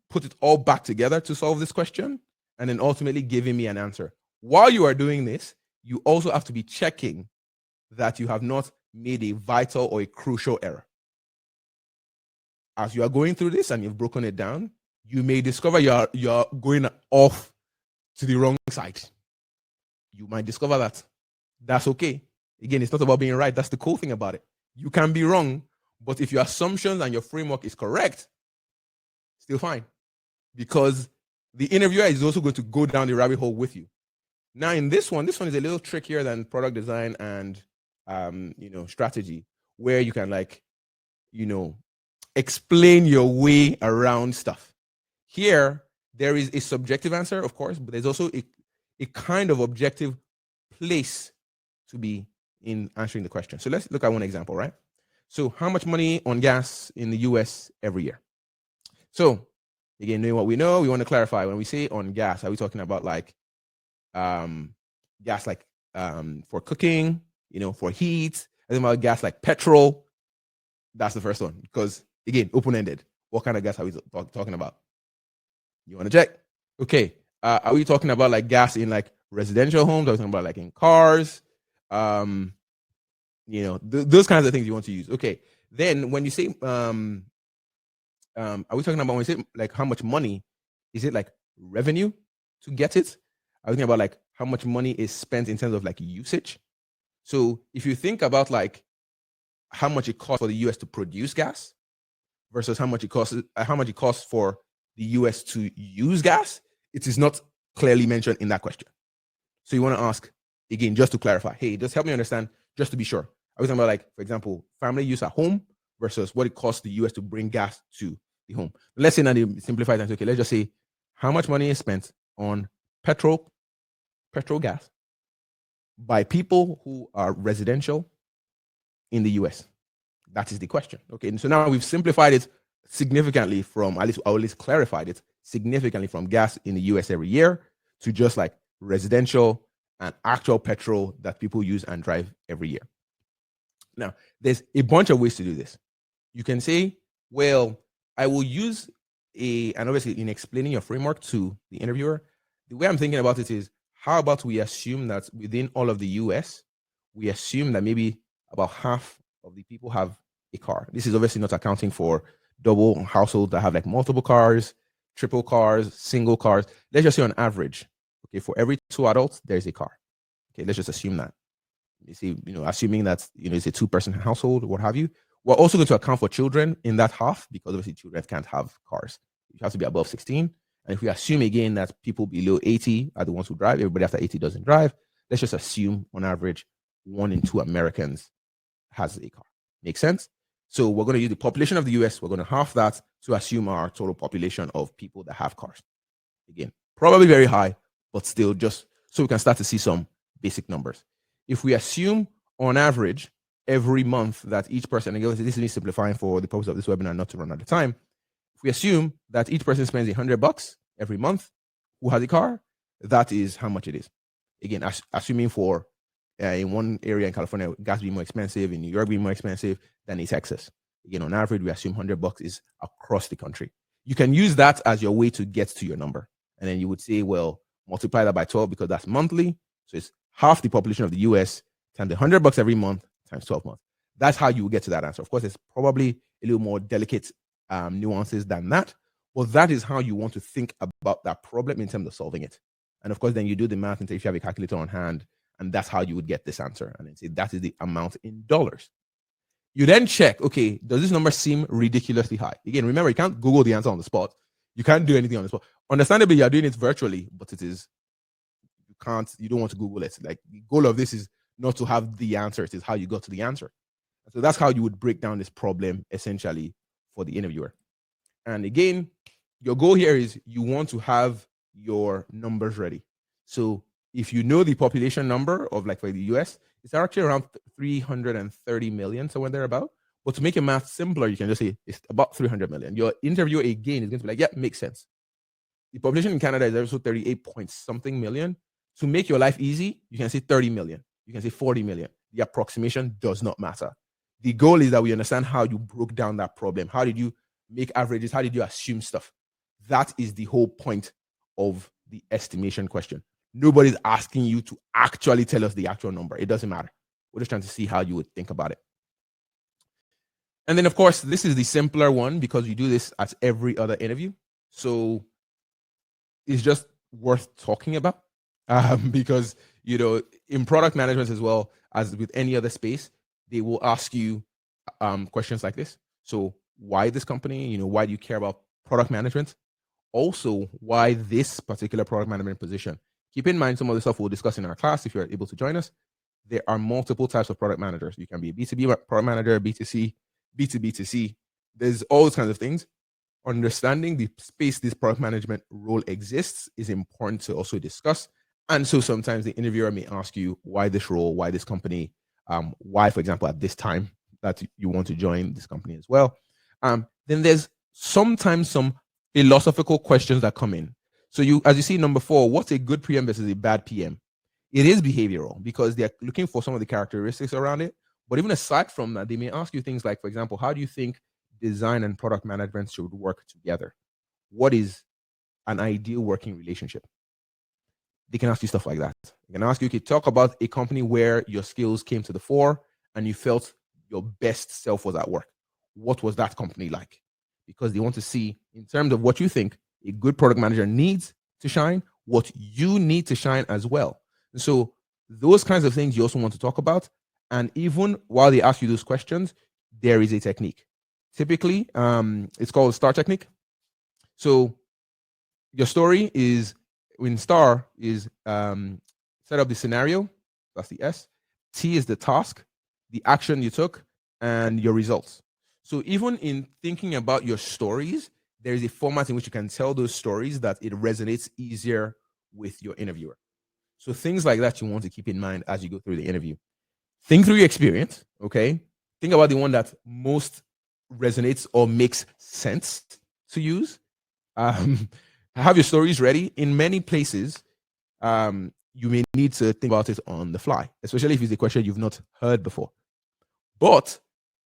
put it all back together to solve this question, and then ultimately giving me an answer. While you are doing this, you also have to be checking that you have not made a vital or a crucial error. As you are going through this and you've broken it down, you may discover you're going off to the wrong side. You might discover that. That's okay. Again, it's not about being right. That's the cool thing about it. You can be wrong, but if your assumptions and your framework is correct, still fine. Because the interviewer is also going to go down the rabbit hole with you. Now, in this one is a little trickier than product design and strategy, where you can explain your way around stuff. Here, there is a subjective answer, of course, but there's also a kind of objective place to be in answering the question. So let's look at one example, right? So how much money on gas in the US every year? So again, knowing what we know, we want to clarify. When we say on gas, are we talking about gas for cooking, for heat? Are we talking about gas like petrol? That's the first one. Because again, open-ended. What kind of gas are we talking about? You want to check? Okay. Are we talking about like gas in like residential homes? Are we talking about like in cars? Those kinds of things you want to use. Okay. Then when you say, are we talking about, when we say like how much money, is it like revenue to get it? Are we talking about like how much money is spent in terms of like usage? So if you think about like how much it costs for the US to produce gas versus how much it costs for the US to use gas, it is not clearly mentioned in that question. So you want to ask, again, just to clarify, hey, just help me understand, just to be sure. Are we talking about like, for example, family use at home versus what it costs the US to bring gas to the home? Let's say now they simplify that. Okay, let's just say how much money is spent on petrol gas by people who are residential in the US. That is the question. Okay, and so now we've simplified it significantly from, at least clarified it significantly from gas in the US every year to just like residential and actual petrol that people use and drive every year. Now, there's a bunch of ways to do this. You can say, well, I will use and obviously in explaining your framework to the interviewer, the way I'm thinking about it is, how about we assume that within all of the US, we assume that maybe about half of the people have a car. This is obviously not accounting for double households that have like multiple cars, triple cars, single cars. Let's just say on average, okay, for every 2 adults, there's a car. Okay, let's just assume that. You see, assuming that, it's a 2-person household, what have you. We're also going to account for children in that half, because obviously children can't have cars. You have to be above 16. And if we assume again that people below 80 are the ones who drive, everybody after 80 doesn't drive, let's just assume on average 1 in 2 Americans has a car. Make sense? So we're going to use the population of the US. We're going to half that to assume our total population of people that have cars. Again, probably very high, but still just so we can start to see some basic numbers. If we assume on average every month that each person, and this is simplifying for the purpose of this webinar, not to run out of time. If we assume that each person spends $100 every month who has a car, that is how much it is. Again, assuming for in one area in California, gas being more expensive, in New York being more expensive than in Texas. Again, on average, we assume $100 is across the country. You can use that as your way to get to your number. And then you would say, well, multiply that by 12 because that's monthly. So it's half the population of the US times the $100 every month times 12 months. That's how you will get to that answer. Of course, it's probably a little more delicate nuances than that. But that is how you want to think about that problem in terms of solving it. And of course, then you do the math and say if you have a calculator on hand, and that's how you would get this answer. And then say that is the amount in dollars. You then check, okay, does this number seem ridiculously high? Again, remember, you can't Google the answer on the spot. You can't do anything on the spot. Understandably, you're doing it virtually, but you don't want to Google it. Like, the goal of this is not to have the answer, it is how you got to the answer. So that's how you would break down this problem essentially for the interviewer. And again, your goal here is you want to have your numbers ready. So if you know the population number of, like, for the US, it's actually around 330 million, somewhere thereabout. But to make your math simpler, you can just say it's about 300 million. Your interviewer again is going to be like, yeah, makes sense. The population in Canada is also 38 point something million. To make your life easy, you can say 30 million. You can say 40 million. The approximation does not matter. The goal is that we understand how you broke down that problem. How did you make averages? How did you assume stuff? That is the whole point of the estimation question. Nobody's asking you to actually tell us the actual number. It doesn't matter. We're just trying to see how you would think about it. And then, of course, this is the simpler one because you do this at every other interview. So it's just worth talking about because, in product management as well as with any other space, they will ask you questions like this. So why this company? Why do you care about product management? Also, why this particular product management position? Keep in mind some of the stuff we'll discuss in our class if you're able to join us. There are multiple types of product managers. You can be a B2B product manager, B2C, B2B2C. There's all those kinds of things. Understanding the space this product management role exists is important to also discuss. And so sometimes the interviewer may ask you why this role, why this company, why, for example, at this time that you want to join this company as well. Then there's sometimes some philosophical questions that come in. So as you see, number 4, what's a good PM versus a bad PM? It is behavioral because they're looking for some of the characteristics around it. But even aside from that, they may ask you things like, for example, how do you think design and product management should work together? What is an ideal working relationship? They can ask you stuff like that. They can ask you, okay, talk about a company where your skills came to the fore and you felt your best self was at work. What was that company like? Because they want to see, in terms of what you think a good product manager needs to shine, what you need to shine as well. And so those kinds of things you also want to talk about. And even while they ask you those questions, there is a technique. Typically, it's called the STAR technique. So your story is, in STAR, is set up the scenario, that's the S. T is the task, the action you took, and your results. So even in thinking about your stories, there is a format in which you can tell those stories that it resonates easier with your interviewer. So things like that you want to keep in mind as you go through the interview. Think through your experience, okay? Think about the one that most resonates or makes sense to use. Have your stories ready. In many places, you may need to think about it on the fly, especially if it's a question you've not heard before. But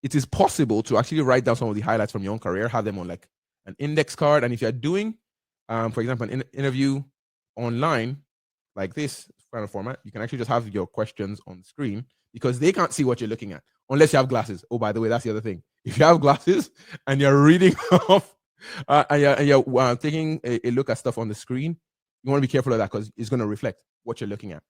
it is possible to actually write down some of the highlights from your own career, have them on like an index card. And if you're doing, for example, an interview online like this kind of format, you can actually just have your questions on the screen because they can't see what you're looking at unless you have glasses. Oh, by the way, that's the other thing. If you have glasses and you're reading off and you're taking a look at stuff on the screen, you want to be careful of that because it's going to reflect what you're looking at.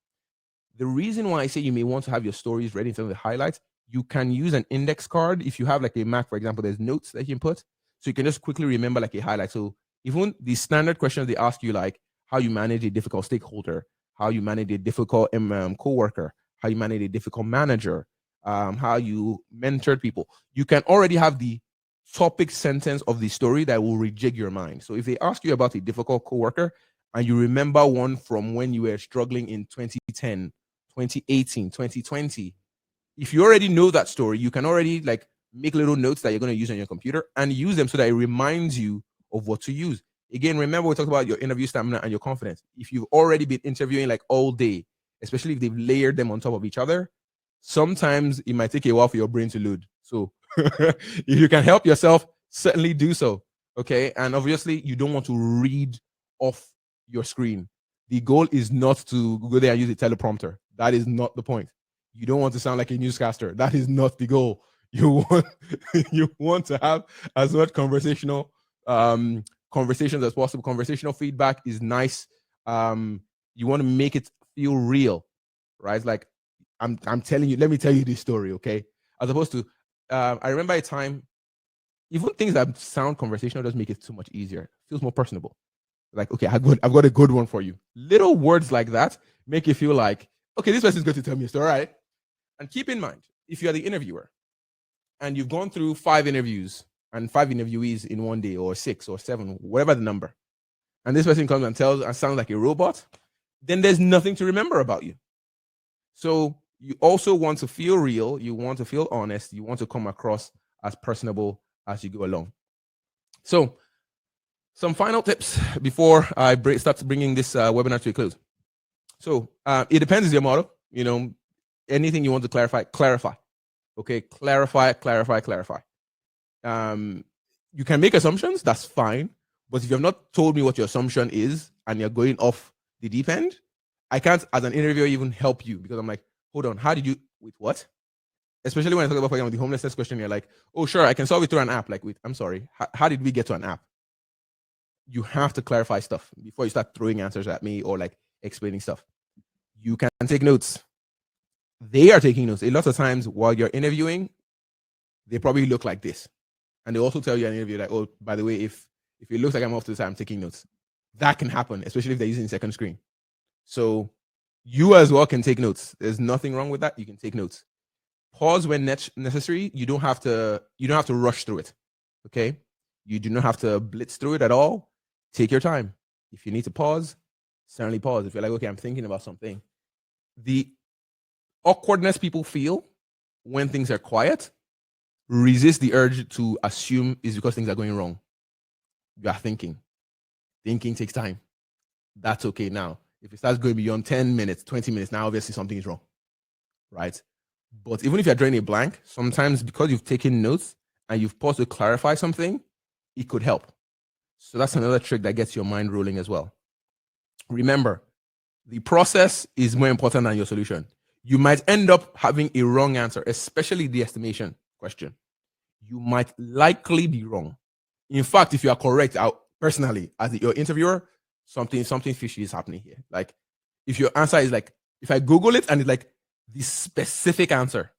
The reason why I say you may want to have your stories ready in terms of the highlights, you can use an index card. If you have like a Mac, for example, there's notes that you can put. So you can just quickly remember like a highlight. So even the standard questions they ask you, like how you manage a difficult stakeholder, how you manage a difficult coworker, how you manage a difficult manager, how you mentored people, you can already have the topic sentence of the story that will rejig your mind. So if they ask you about a difficult coworker and you remember one from when you were struggling in 2010, 2018, 2020, if you already know that story, you can already like make little notes that you're going to use on your computer and use them so that it reminds you of what to use. Again, remember we talked about your interview stamina and your confidence. If you've already been interviewing like all day, especially if they've layered them on top of each other, sometimes it might take a while for your brain to load. So if you can help yourself, certainly do so. Okay. And obviously, you don't want to read off your screen. The goal is not to go there and use a teleprompter. That is not the point. You don't want to sound like a newscaster. That is not the goal. You want you want to have as much conversational conversations as possible. Conversational feedback is nice. You want to make it feel real, right? Like I'm telling you, let me tell you this story, okay? As opposed to I remember a time, even things that sound conversational just make it so much easier. It feels more personable. Like, okay, I've got a good one for you. Little words like that make you feel like, okay, this person's going to tell me a story, right? And keep in mind, if you are the interviewer and you've gone through 5 interviews and 5 interviewees in one day, or 6 or 7, whatever the number, and this person comes and tells and sounds like a robot, then there's nothing to remember about you. So you also want to feel real, you want to feel honest, you want to come across as personable as you go along. So some final tips before I start bringing this webinar to a close. So it depends on your model. You know, anything you want to clarify. Okay, clarify. You can make assumptions, that's fine. But if you have not told me what your assumption is and you're going off the deep end, I can't, as an interviewer, even help you, because I'm like, hold on, how did you, with what? Especially when I talk about, for example, the homelessness question, you're like, oh, sure, I can solve it through an app. Like, wait, I'm sorry, how did we get to an app? You have to clarify stuff before you start throwing answers at me or like explaining stuff. You can take notes. They are taking notes. A lot of times while you're interviewing, they probably look like this. And they also tell you in an interview like, oh, by the way, if it looks like I'm off to the side, I'm taking notes. That can happen, especially if they're using second screen. So you as well can take notes. There's nothing wrong with that. You can take notes. Pause when necessary. You don't have to rush through it. Okay? You do not have to blitz through it at all. Take your time. If you need to pause, certainly pause. If you're like, okay, I'm thinking about something. The awkwardness people feel when things are quiet, resist the urge to assume is because things are going wrong. You are thinking. Thinking takes time. That's okay now. If it starts going beyond 10 minutes, 20 minutes, now obviously something is wrong, right? But even if you're drawing a blank, sometimes because you've taken notes and you've paused to clarify something, it could help. So that's another trick that gets your mind rolling as well. Remember, the process is more important than your solution. You might end up having a wrong answer, especially the estimation question. You might likely be wrong. In fact, if you are correct, personally, as your interviewer, something fishy is happening here. Like, if your answer is like, if I Google it and it's like the specific answer,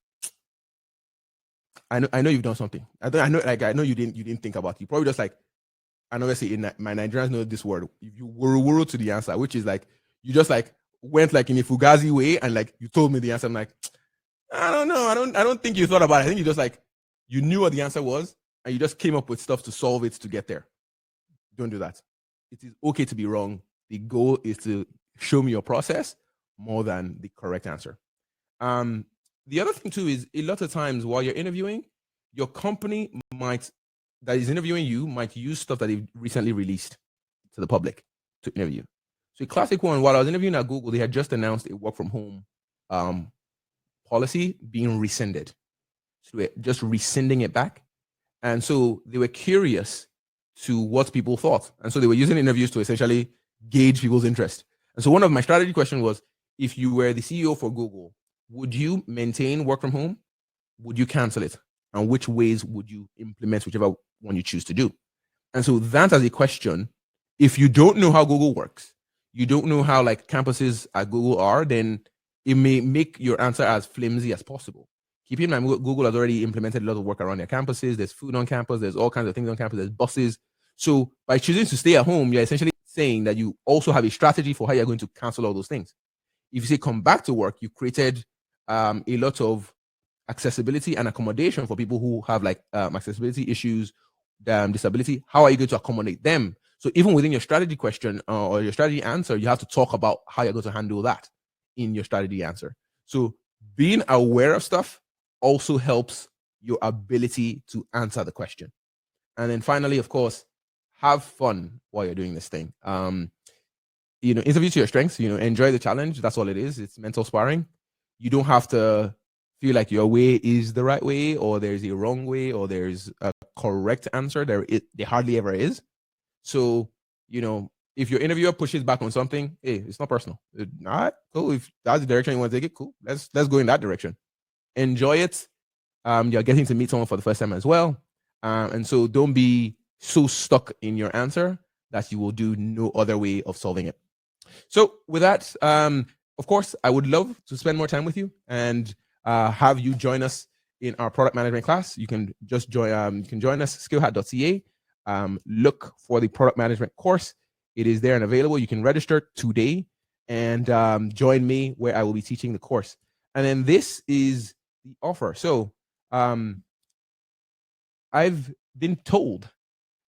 I know you've done something. I know you didn't think about it. You probably just like, and obviously my Nigerians know this word. If you wuru to the answer, which is like you just like went like in a fugazi way and like you told me the answer. I'm like, I don't know. I don't think you thought about it. I think you just like you knew what the answer was and you just came up with stuff to solve it to get there. Don't do that. It is okay to be wrong. The goal is to show me your process more than the correct answer. The other thing too is a lot of times while you're interviewing, your company that is interviewing you might use stuff that they've recently released to the public to interview. So a classic one, while I was interviewing at Google, they had just announced a work from home policy being rescinded. So they're just rescinding it back. And so they were curious to what people thought. And so they were using interviews to essentially gauge people's interest. And so one of my strategy questions was, if you were the CEO for Google, would you maintain work from home? Would you cancel it? And which ways would you implement whichever one you choose to do? And so that as a question, if you don't know how Google works, you don't know how like campuses at Google are, then it may make your answer as flimsy as possible. Keep in mind, Google has already implemented a lot of work around their campuses. There's food on campus. There's all kinds of things on campus. There's buses. So by choosing to stay at home, you're essentially saying that you also have a strategy for how you're going to cancel all those things. If you say come back to work, you created a lot of accessibility and accommodation for people who have like accessibility issues, disability. How are you going to accommodate them? So even within your strategy question or your strategy answer, you have to talk about how you're going to handle that in your strategy answer. So being aware of stuff also helps your ability to answer the question. And then finally, of course, have fun while you're doing this thing. Interview to your strengths, enjoy the challenge. That's all it is. It's mental sparring. You don't have to feel like your way is the right way or there's a wrong way or there's a correct answer. There hardly ever is. So, if your interviewer pushes back on something, hey, it's not personal. All right, cool. If that's the direction you want to take it, cool. Let's go in that direction. Enjoy it. You're getting to meet someone for the first time as well. And so don't be so stuck in your answer that you will do no other way of solving it. So with that, of course, I would love to spend more time with you and have you join us in our product management class. You can just join. You can join us skillhat.ca. Look for the product management course. It is there and available. You can register today and join me where I will be teaching the course. And then this is the offer. So I've been told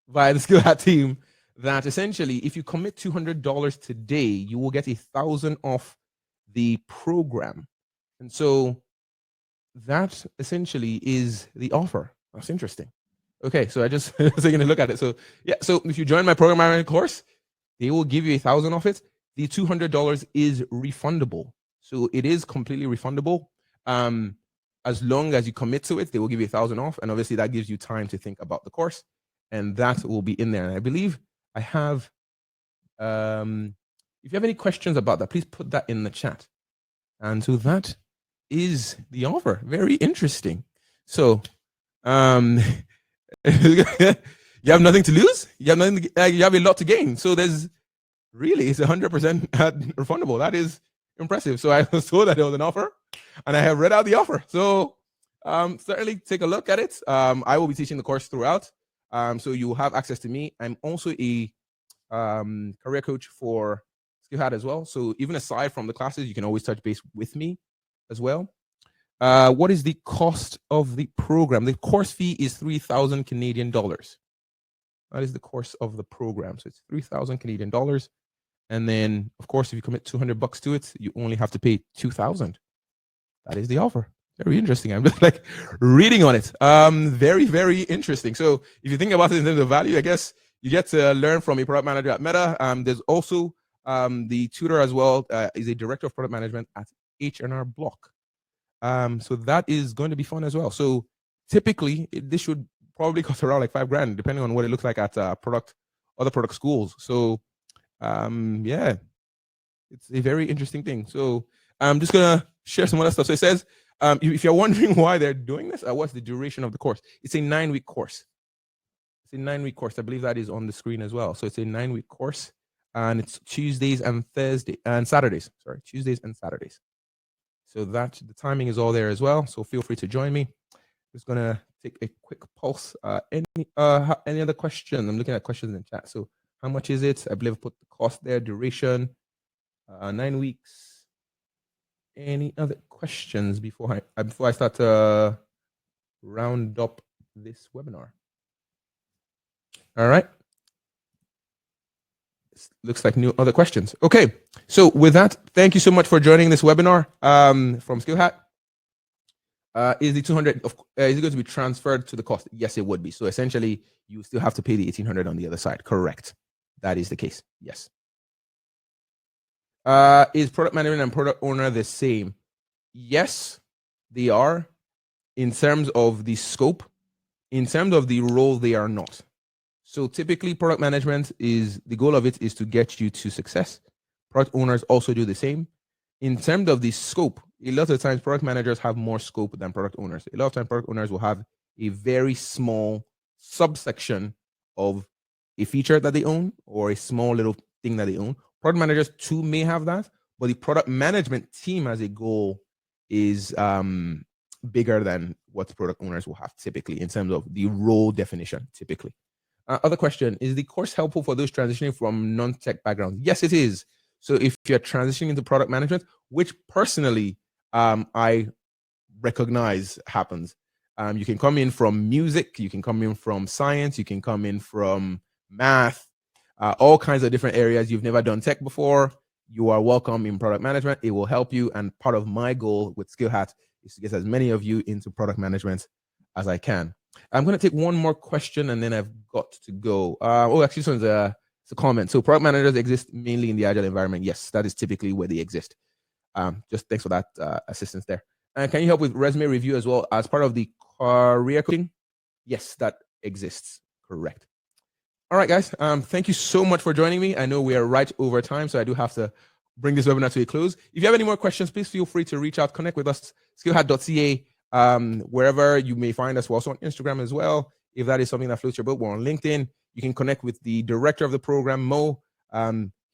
by the SkillHat team that essentially, if you commit $200 today, you will get 1,000 off the program. And so that essentially is the offer. That's interesting. Okay, so I just taking a look at it. So yeah, so if you join my program management course, they will give you 1,000 off it. The $200 is refundable. So it is completely refundable. As long as you commit to it, they will give you 1,000 off. And obviously that gives you time to think about the course. And that will be in there. And I believe I have, if you have any questions about that, please put that in the chat. And so that is the offer. Very interesting. So you have nothing to lose. You have nothing. You have a lot to gain. So it's 100% refundable. That is impressive. So I was told that there was an offer, and I have read out the offer. So certainly take a look at it. I will be teaching the course throughout. So you will have access to me. I'm also a career coach for SkillHat as well. So even aside from the classes, you can always touch base with me as well. What is the cost of the program? The course fee is 3,000 Canadian dollars. That is the course of the program. So it's 3,000 Canadian dollars. And then, of course, if you commit $200 to it, you only have to pay 2,000. That is the offer. Very interesting. I'm just like reading on it. Very, very interesting. So if you think about it in terms of value, I guess you get to learn from a product manager at Meta. There's also the tutor as well, is a director of product management at H&R Block. So that is going to be fun as well. So typically this should probably cost around like $5,000, depending on what it looks like at other product schools. So yeah, it's a very interesting thing. So I'm just gonna share some other stuff. So it says, if you're wondering why they're doing this, what's the duration of the course? It's a 9-week course. It's a 9-week course. I believe that is on the screen as well. So it's a 9-week course, and it's Tuesdays and Saturdays. Sorry, Tuesdays and Saturdays. So that the timing is all there as well. So feel free to join me. Just gonna take a quick pulse. Any other questions? I'm looking at questions in the chat. So how much is it? I believe I put the cost there, duration, 9 weeks. Any other questions before I start to round up this webinar? All right. Looks like no other questions. Okay. So with that, thank you so much for joining this webinar from SkillHat. Is the 200 is it going to be transferred to the cost? Yes, it would be. So essentially, you still have to pay the 1,800 on the other side. Correct. That is the case. Yes. Is product management and product owner the same? Yes, they are. In terms of the scope, in terms of the role, they are not. So typically, product management is the goal of it is to get you to success. Product owners also do the same. In terms of the scope, a lot of times product managers have more scope than product owners. A lot of times product owners will have a very small subsection of a feature that they own or a small little thing that they own. Product managers too may have that, but the product management team as a goal is bigger than what product owners will have typically in terms of the role definition typically. Other question, is the course helpful for those transitioning from non-tech backgrounds? Yes, it is. So if you're transitioning into product management, which personally I recognize happens. You can come in from music, you can come in from science, you can come in from math, all kinds of different areas. You've never done tech before, you are welcome in product management. It will help you. And part of my goal with Skill Hat is to get as many of you into product management as I can. I'm going to take one more question and then I've got to go. Actually, so it's a comment. So product managers exist mainly in the agile environment. Yes, that is typically where they exist. Just thanks for that assistance there. And can you help with resume review as well as part of the career coaching? Yes, that exists. Correct. All right, guys. Thank you so much for joining me. I know we are right over time, so I do have to bring this webinar to a close. If you have any more questions, please feel free to reach out, connect with us, skillhat.ca, wherever you may find us. We're also on Instagram as well. If that is something that floats your boat, we're on LinkedIn. You can connect with the director of the program, Mo.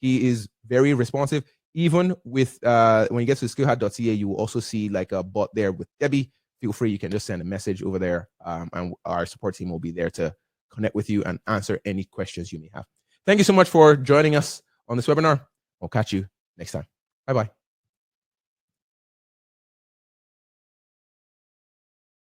He is very responsive. Even with when you get to skillhat.ca, you will also see like a bot there with Debbie. Feel free, you can just send a message over there, and our support team will be there to connect with you and answer any questions you may have. Thank you so much for joining us on this webinar. We'll catch you next time. Bye-bye.